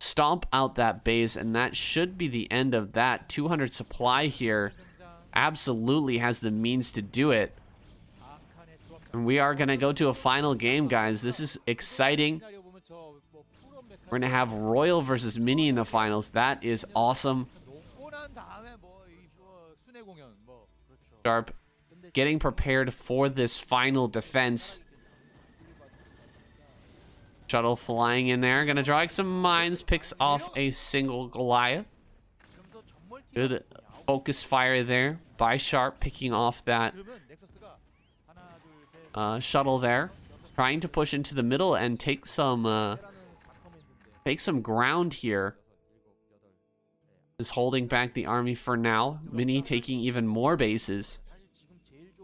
Stomp out that base, and that should be the end of that. 200 supply here. Absolutely has the means to do it. And we are going to go to a final game, guys. This is exciting. We're going to have Royal versus Mini in the finals. That is awesome. Sharp getting prepared for this final defense. Shuttle flying in there. Gonna drag some mines. Picks off a single Goliath. Good focus fire there by Sharp, picking off that shuttle there. Trying to push into the middle and take some ground here. Is holding back the army for now. Mini taking even more bases.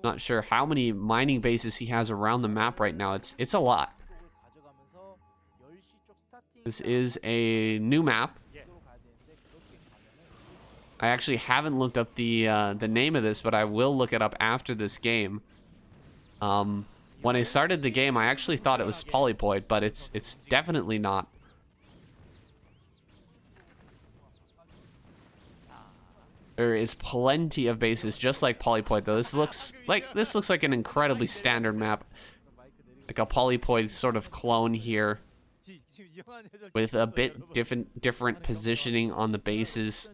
Not sure how many mining bases he has around the map right now. It's a lot. This is a new map. I actually haven't looked up the name of this, but I will look it up after this game. When I started the game, I actually thought it was Polypoid, but it's definitely not. There is plenty of bases just like Polypoid, though. This looks like an incredibly standard map, like a Polypoid sort of clone here, with a bit different positioning on the bases.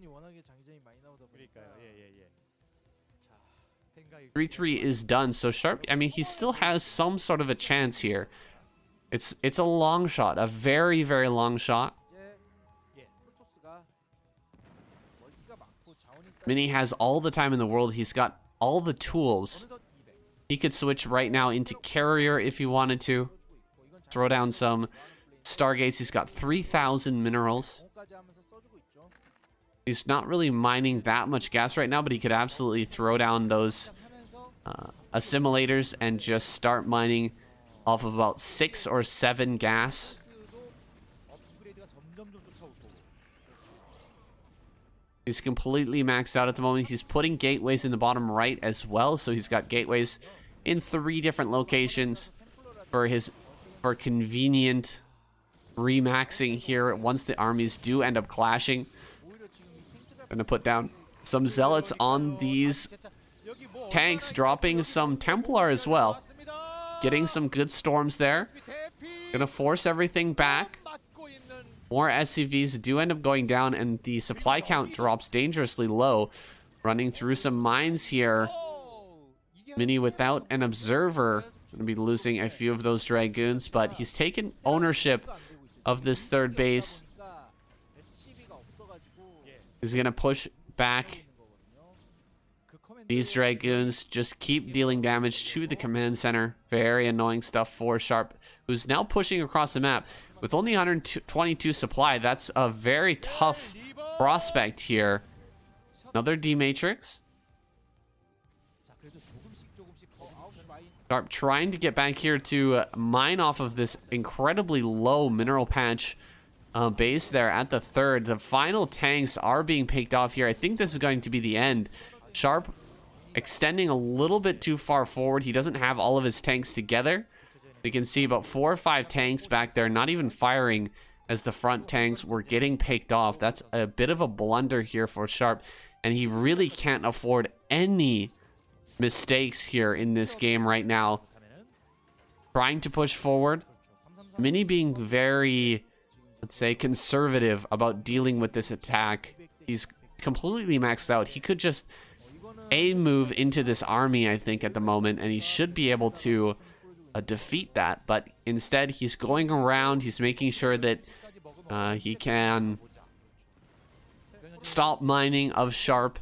3-3 is done, so Sharp, I mean, he still has some sort of a chance here. It's a long shot, a very, very long shot. Mini has all the time in the world. He's got all the tools. He could switch right now into Carrier if he wanted to. Throw down some Stargates. He's got 3,000 minerals. He's not really mining that much gas right now, but he could absolutely throw down those assimilators and just start mining off of about 6 or 7 gas. He's completely maxed out at the moment. He's putting gateways in the bottom right as well, so he's got gateways in 3 different locations for convenient remaxing here once the armies do end up clashing. Gonna put down some zealots on these tanks, dropping some Templar as well. Getting some good storms there. Gonna force everything back. More SCVs do end up going down, and the supply count drops dangerously low. Running through some mines here. Mini without an observer. Gonna be losing a few of those Dragoons, but he's taken ownership of this third base. He's gonna push back these Dragoons, just keep dealing damage to the command center. Very annoying stuff for Sharp, who's now pushing across the map. With only 122 supply, that's a very tough prospect here. Another D-Matrix. Sharp trying to get back here to mine off of this incredibly low mineral patch base there at the third. The final tanks are being picked off here. I think this is going to be the end. Sharp extending a little bit too far forward. He doesn't have all of his tanks together. You can see about 4 or 5 tanks back there not even firing as the front tanks were getting picked off. That's a bit of a blunder here for Sharp, and he really can't afford any mistakes here in this game right now. Trying to push forward. Mini being very, let's say, conservative about dealing with this attack. He's completely maxed out. He could just move into this army, I think, at the moment, and he should be able to defeat that. But instead, he's going around. He's making sure that he can stop mining of Sharp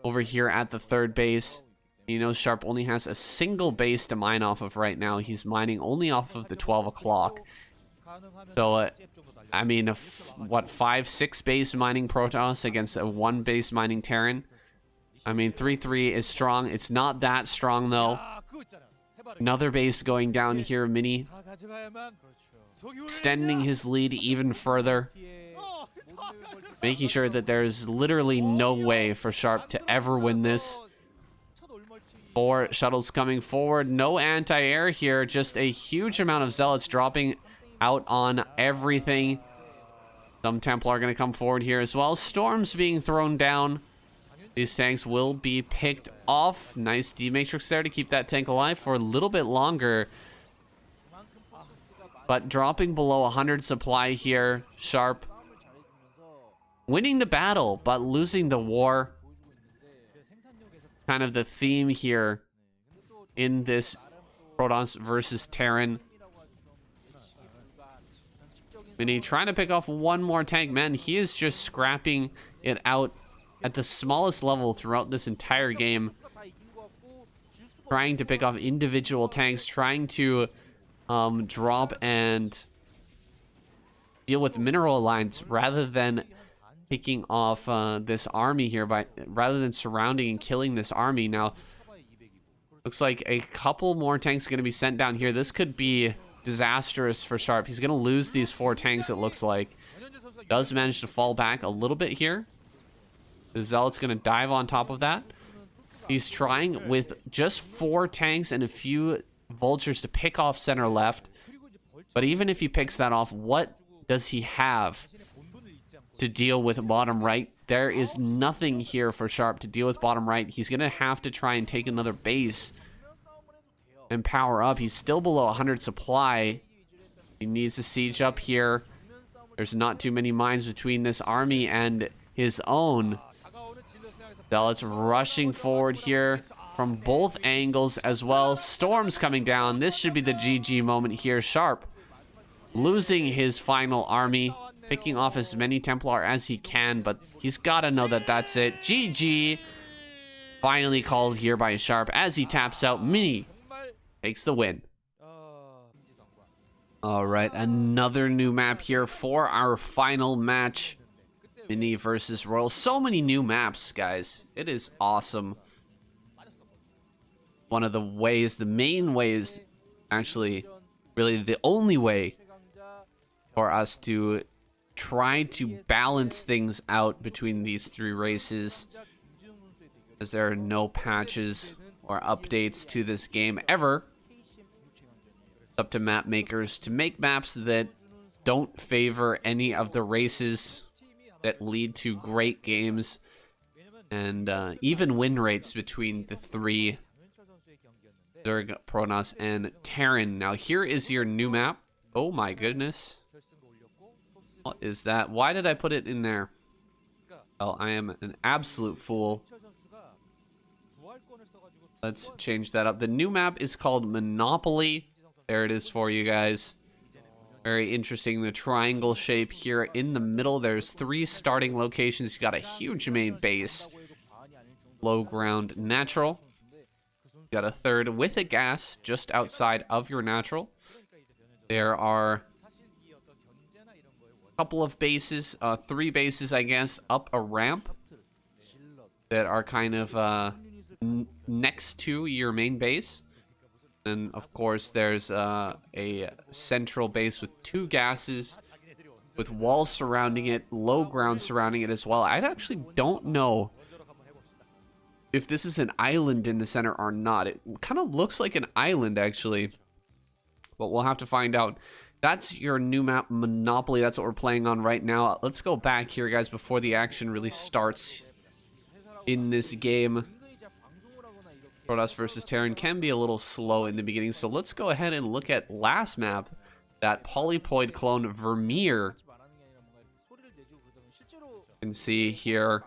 over here at the third base. You know, Sharp only has a single base to mine off of right now. He's mining only off of the 12 o'clock. So, I mean, what, 5-6 base mining Protoss against a 1 base mining Terran? I mean, 3-3 is strong. It's not that strong, though. Another base going down here, Mini. Extending his lead even further. Making sure that there's literally no way for Sharp to ever win this. 4 shuttles coming forward. No anti-air here. Just a huge amount of zealots dropping out on everything. Some Templar are going to come forward here as well. Storms being thrown down. These tanks will be picked off. Nice D-Matrix there to keep that tank alive for a little bit longer. But dropping below 100 supply here. Sharp winning the battle, but losing the war. Kind of the theme here in this Protoss versus Terran. Mini trying to pick off one more tank. Man, he is just scrapping it out at the smallest level throughout this entire game. Trying to pick off individual tanks, trying to drop and deal with mineral lines rather than picking off this army here, rather than surrounding and killing this army. Now, looks like a couple more tanks going to be sent down here. This could be disastrous for Sharp. He's going to lose these 4 tanks, it looks like. Does manage to fall back a little bit here. The Zealot's going to dive on top of that. He's trying with just 4 tanks and a few vultures to pick off center left. But even if he picks that off, what does he have to deal with bottom right? There is nothing here for Sharp to deal with bottom right. He's going to have to try and take another base and power up. He's still below 100 supply. He needs to siege up here. There's not too many mines between this army and his own. Zealots rushing forward here from both angles as well. Storms coming down. This should be the GG moment here. Sharp losing his final army, picking off as many Templar as he can, but he's got to know that that's it. GG. Finally called here by Sharp as he taps out. Mini takes the win. All right, another new map here for our final match. Mini versus Royal. So many new maps, guys. It is awesome. One of the ways, the main ways, actually, really the only way for us to try to balance things out between these three races, as there are no patches or updates to this game ever. It's up to map makers to make maps that don't favor any of the races, that lead to great games and even win rates between the three, Zerg, Protoss, and Terran. Now here is your new map. Oh my goodness. What is that? Why did I put it in there? Well, I am an absolute fool. Let's change that up. The new map is called Monopoly. There it is for you guys. Very interesting. The triangle shape here in the middle. There's 3 starting locations. You got a huge main base. Low ground natural. You got a third with a gas just outside of your natural. There are a couple of bases, 3 bases, I guess, up a ramp that are kind of next to your main base. And of course, there's a central base with 2 gases, with walls surrounding it, low ground surrounding it as well. I actually don't know if this is an island in the center or not. It kind of looks like an island, actually, but we'll have to find out. That's your new map, Monopoly. That's what we're playing on right now. Let's go back here, guys, before the action really starts in this game. Protoss versus Terran can be a little slow in the beginning, so let's go ahead and look at last map, that Polypoid clone Vermeer. You can see here,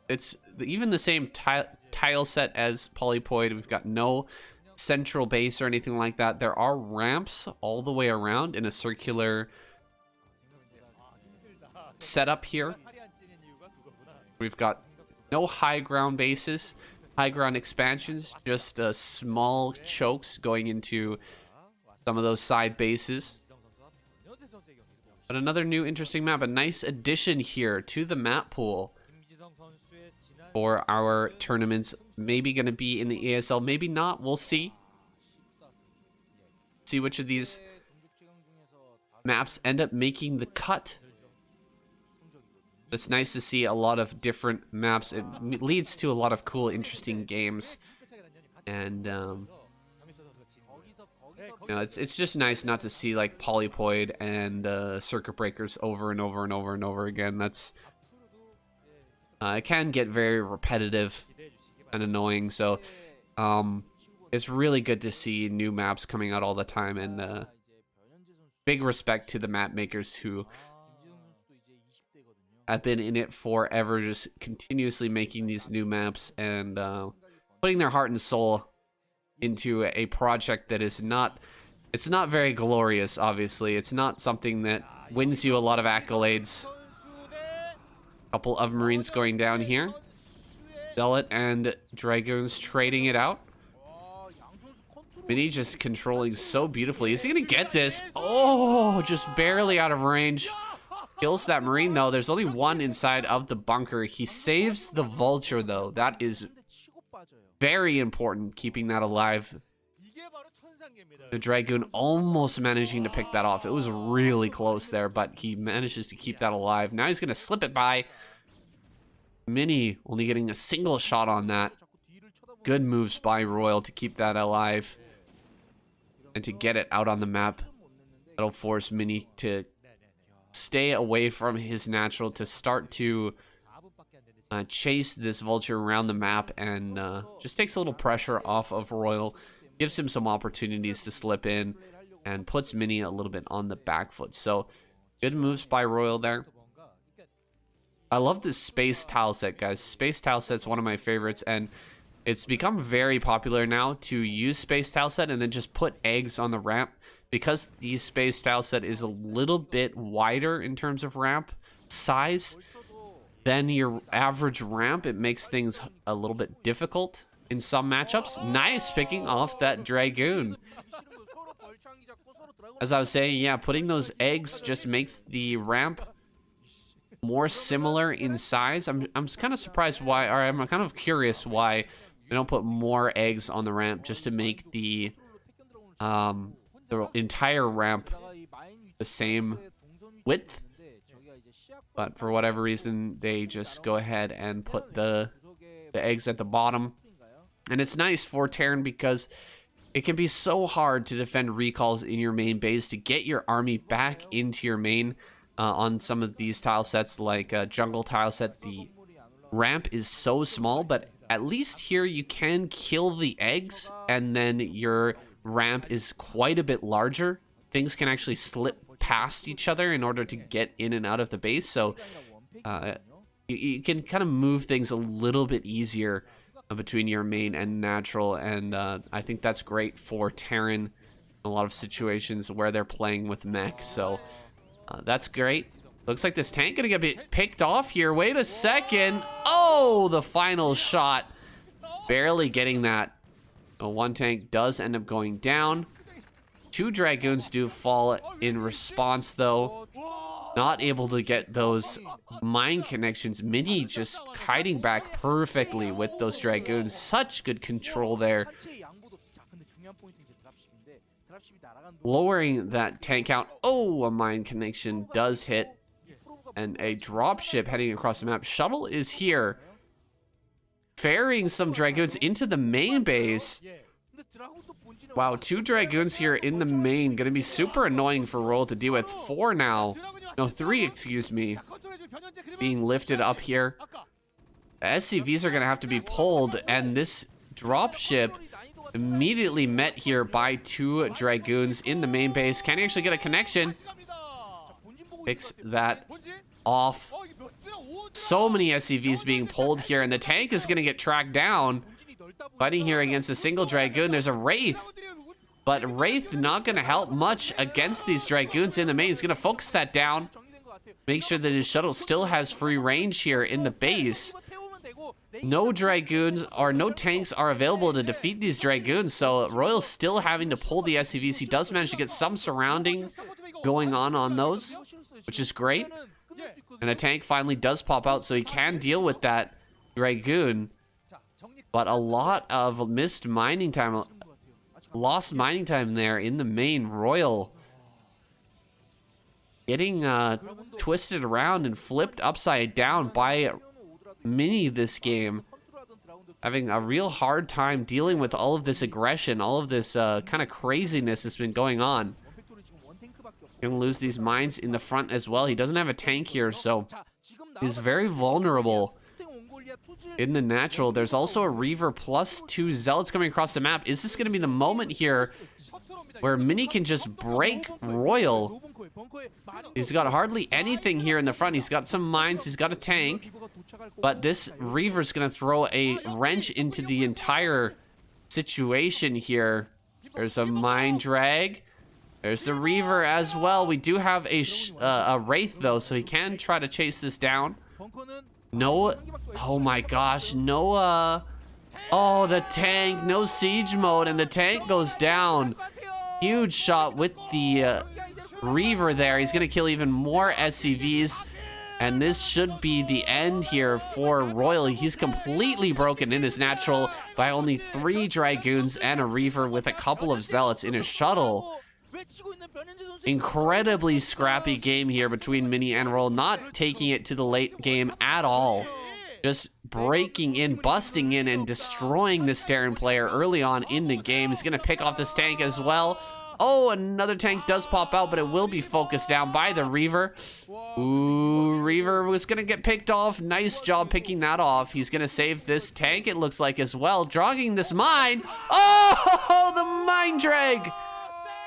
it's even the same tile set as Polypoid. We've got no central base or anything like that. There are ramps all the way around in a circular setup here. We've got no high ground bases. High ground expansions, just small chokes going into some of those side bases. But another new interesting map, a nice addition here to the map pool for our tournaments. Maybe going to be in the ASL, maybe not. We'll see. See which of these maps end up making the cut. It's nice to see a lot of different maps. It leads to a lot of cool, interesting games, and you know, it's just nice not to see like Polypoid and Circuit Breakers over and over and over and over again. That's it can get very repetitive and annoying. So it's really good to see new maps coming out all the time, and big respect to the map makers who I've been in it forever, just continuously making these new maps and putting their heart and soul into a project that is not, it's not very glorious, obviously. It's not something that wins you a lot of accolades. A couple of Marines going down here. Zealot and Dragoons trading it out. Mini just controlling so beautifully. Is he going to get this? Oh, just barely out of range. Kills that Marine, though. There's only one inside of the bunker. He saves the Vulture, though. That is very important, keeping that alive. The Dragoon almost managing to pick that off. It was really close there, but he manages to keep that alive. Now he's going to slip it by. Mini only getting a single shot on that. Good moves by Royal to keep that alive and to get it out on the map. That'll force Mini to stay away from his natural, to start to chase this Vulture around the map, and just takes a little pressure off of Royal, gives him some opportunities to slip in, and puts Mini a little bit on the back foot. So good moves by Royal there. I love this space tile set, guys. Space tile set's one of my favorites, and it's become very popular now to use space tile set and then just put eggs on the ramp. Because the space tile set is a little bit wider in terms of ramp size than your average ramp, it makes things a little bit difficult in some matchups. Nice picking off that Dragoon. As I was saying, yeah, putting those eggs just makes the ramp more similar in size. I'm kind of surprised why, or I'm kind of curious why they don't put more eggs on the ramp just to make the entire ramp the same width. But for whatever reason, they just go ahead and put the eggs at the bottom. And it's nice for Terran because it can be so hard to defend recalls in your main base, to get your army back into your main. On some of these tile sets, like jungle tile set, the ramp is so small, but at least here you can kill the eggs, and then your ramp is quite a bit larger. Things can actually slip past each other in order to get in and out of the base, so you can kind of move things a little bit easier between your main and natural, and I think that's great for Terran in a lot of situations where they're playing with mech, so that's great. Looks like this tank gonna get picked off here. Wait a second. Oh, the final shot. Barely getting that. One tank does end up going down. 2 Dragoons do fall in response, though. Not able to get those mine connections. Mini just kiting back perfectly with those Dragoons. Such good control there. Lowering that tank count. Oh, a mine connection does hit. And a dropship heading across the map. Shuttle is here, ferrying some Dragoons into the main base. Wow, 2 Dragoons here in the main. Gonna be super annoying for Royal to deal with. 4 now. No, 3, excuse me. Being lifted up here. SCVs are gonna have to be pulled, and this dropship immediately met here by 2 Dragoons in the main base. Can he actually get a connection? Picks that off. So many SCVs being pulled here, and the tank is going to get tracked down. Fighting here against a single Dragoon. There's a Wraith, but Wraith not going to help much against these Dragoons in the main. He's going to focus that down. Make sure that his shuttle still has free range here in the base. No Dragoons or no tanks are available to defeat these Dragoons, so Royal's still having to pull the SCVs. He does manage to get some surrounding going on those, which is great. And a tank finally does pop out, so he can deal with that Dragoon. But a lot of missed mining time, lost mining time there in the main. Royal getting twisted around and flipped upside down by Mini this game. Having a real hard time dealing with all of this aggression, all of this kind of craziness that's been going on. Gonna lose these mines in the front as well. He doesn't have a tank here, so he's very vulnerable in the natural. There's also a Reaver plus 2 Zealots coming across the map. Is this gonna be the moment here where Mini can just break Royal? He's got hardly anything here in the front. He's got some mines, he's got a tank, but this Reaver's gonna throw a wrench into the entire situation here. There's a mine drag. There's the Reaver as well. We do have a Wraith, though, so he can try to chase this down. No, oh my gosh, no, oh, the tank, no siege mode, and the tank goes down. Huge shot with the Reaver there. He's gonna kill even more SCVs, and this should be the end here for Royal. He's completely broken in his natural by only 3 Dragoons and a Reaver with a couple of Zealots in his shuttle. Incredibly scrappy game here between Mini and Royal, not taking it to the late game at all. Just breaking in, busting in, and destroying this Terran player early on in the game. He's going to pick off this tank as well. Oh, another tank does pop out, but it will be focused down by the Reaver. Ooh, Reaver was going to get picked off. Nice job picking that off. He's going to save this tank, it looks like, as well. Dragging this mine. Oh, the mine drag.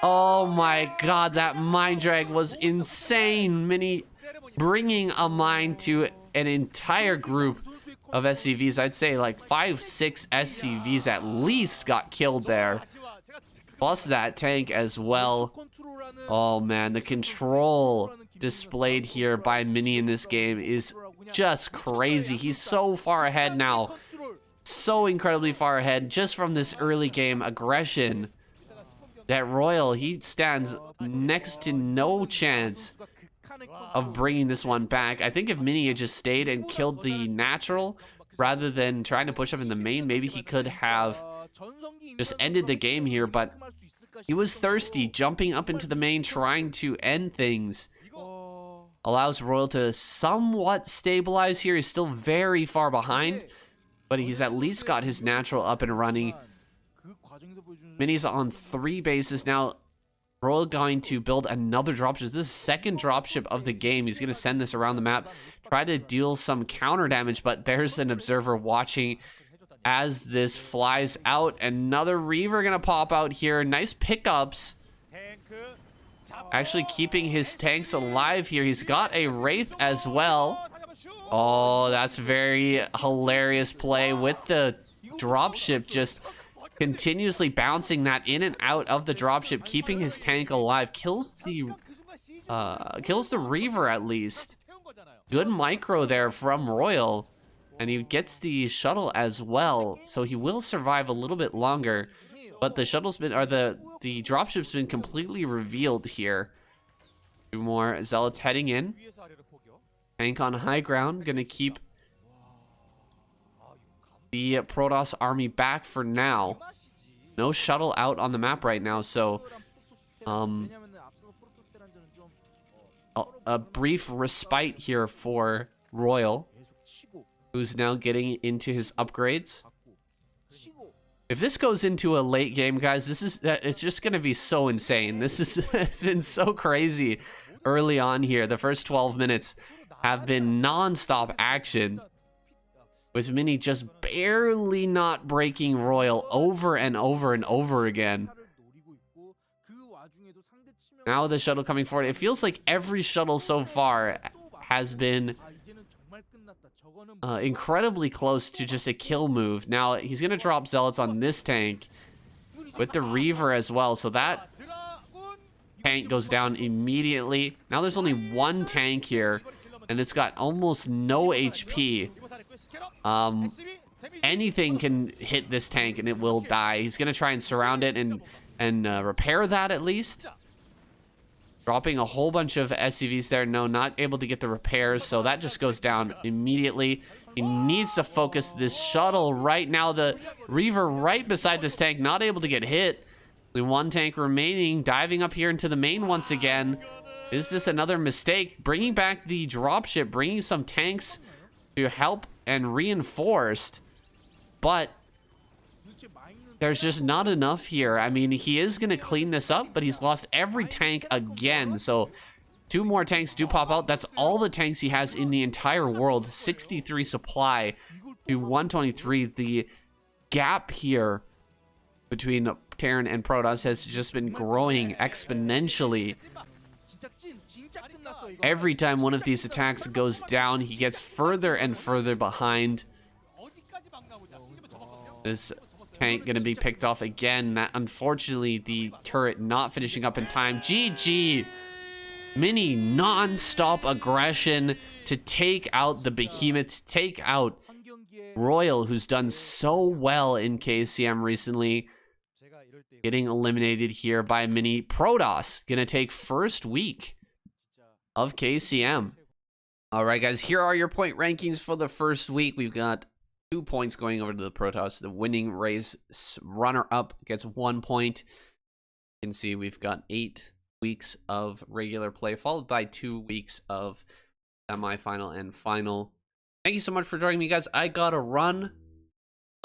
Oh my god, that mine drag was insane. Mini bringing a mine to an entire group of SCVs. I'd say like 5-6 SCVs at least got killed there. Plus that tank as well. Oh man, the control displayed here by Mini in this game is just crazy. He's so far ahead now. So incredibly far ahead just from this early game aggression. That Royal, he stands next to no chance of bringing this one back. I think if Mini had just stayed and killed the natural rather than trying to push up in the main, maybe he could have just ended the game here, but he was thirsty, jumping up into the main, trying to end things. Allows Royal to somewhat stabilize here. He's still very far behind, but he's at least got his natural up and running. Mini's on 3 bases now. Royal going to build another dropship. This is the second dropship of the game. He's going to send this around the map, try to deal some counter damage, but there's an observer watching as this flies out. Another Reaver going to pop out here. Nice pickups. Actually keeping his tanks alive here. He's got a Wraith as well. Oh, that's very hilarious play with the dropship, just continuously bouncing that in and out of the dropship, keeping his tank alive. Kills the Reaver at least. Good micro there from Royal. And he gets the shuttle as well. So he will survive a little bit longer. But the shuttle's been, or the dropship's been completely revealed here. 2 more Zealots heading in. Tank on high ground, gonna keep the Protoss army back for now. No shuttle out on the map right now, so a brief respite here for Royal, who's now getting into his upgrades. If this goes into a late game, guys, it's just gonna be so insane. It's been so crazy early on here. The first 12 minutes have been non-stop action, with Mini just barely not breaking Royal over and over and over again. Now the shuttle coming forward. It feels like every shuttle so far has been incredibly close to just a kill move. Now he's gonna drop Zealots on this tank with the Reaver as well, so that tank goes down immediately. Now there's only 1 tank here, and it's got almost no HP. Anything can hit this tank and it will die. He's gonna try and surround it and repair that at least. Dropping a whole bunch of SCVs there. No, not able to get the repairs, so that just goes down immediately. He needs to focus this shuttle right now. The Reaver right beside this tank, not able to get hit. Only 1 tank remaining, diving up here into the main once again. Is this another mistake? Bringing back the dropship, bringing some tanks to help and reinforced, but there's just not enough here. I mean, he is going to clean this up, but he's lost every tank again. So 2 more tanks do pop out. That's all the tanks he has in the entire world. 63 supply to 123. The gap here between Terran and Protoss has just been growing exponentially. Every time one of these attacks goes down, he gets further and further behind. This tank gonna be picked off again. That, unfortunately, the turret not finishing up in time. GG! Mini non-stop aggression to take out the behemoth, take out Royal, who's done so well in KCM recently. Getting eliminated here by Mini. Protoss gonna take first week of KCM. All right, guys, here are your point rankings for the first week. We've got 2 points going over to the Protoss. The winning race runner-up gets 1 point. You can see we've got 8 weeks of regular play, followed by 2 weeks of semi-final and final. Thank you so much for joining me, guys. I gotta run.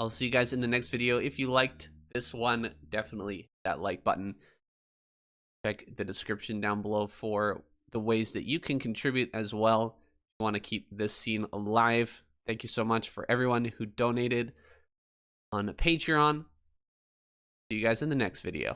I'll see you guys in the next video. If you liked this one, definitely hit that like button. Check the description down below for the ways that you can contribute as well. If you want to keep this scene alive. Thank you so much for everyone who donated on Patreon. See you guys in the next video.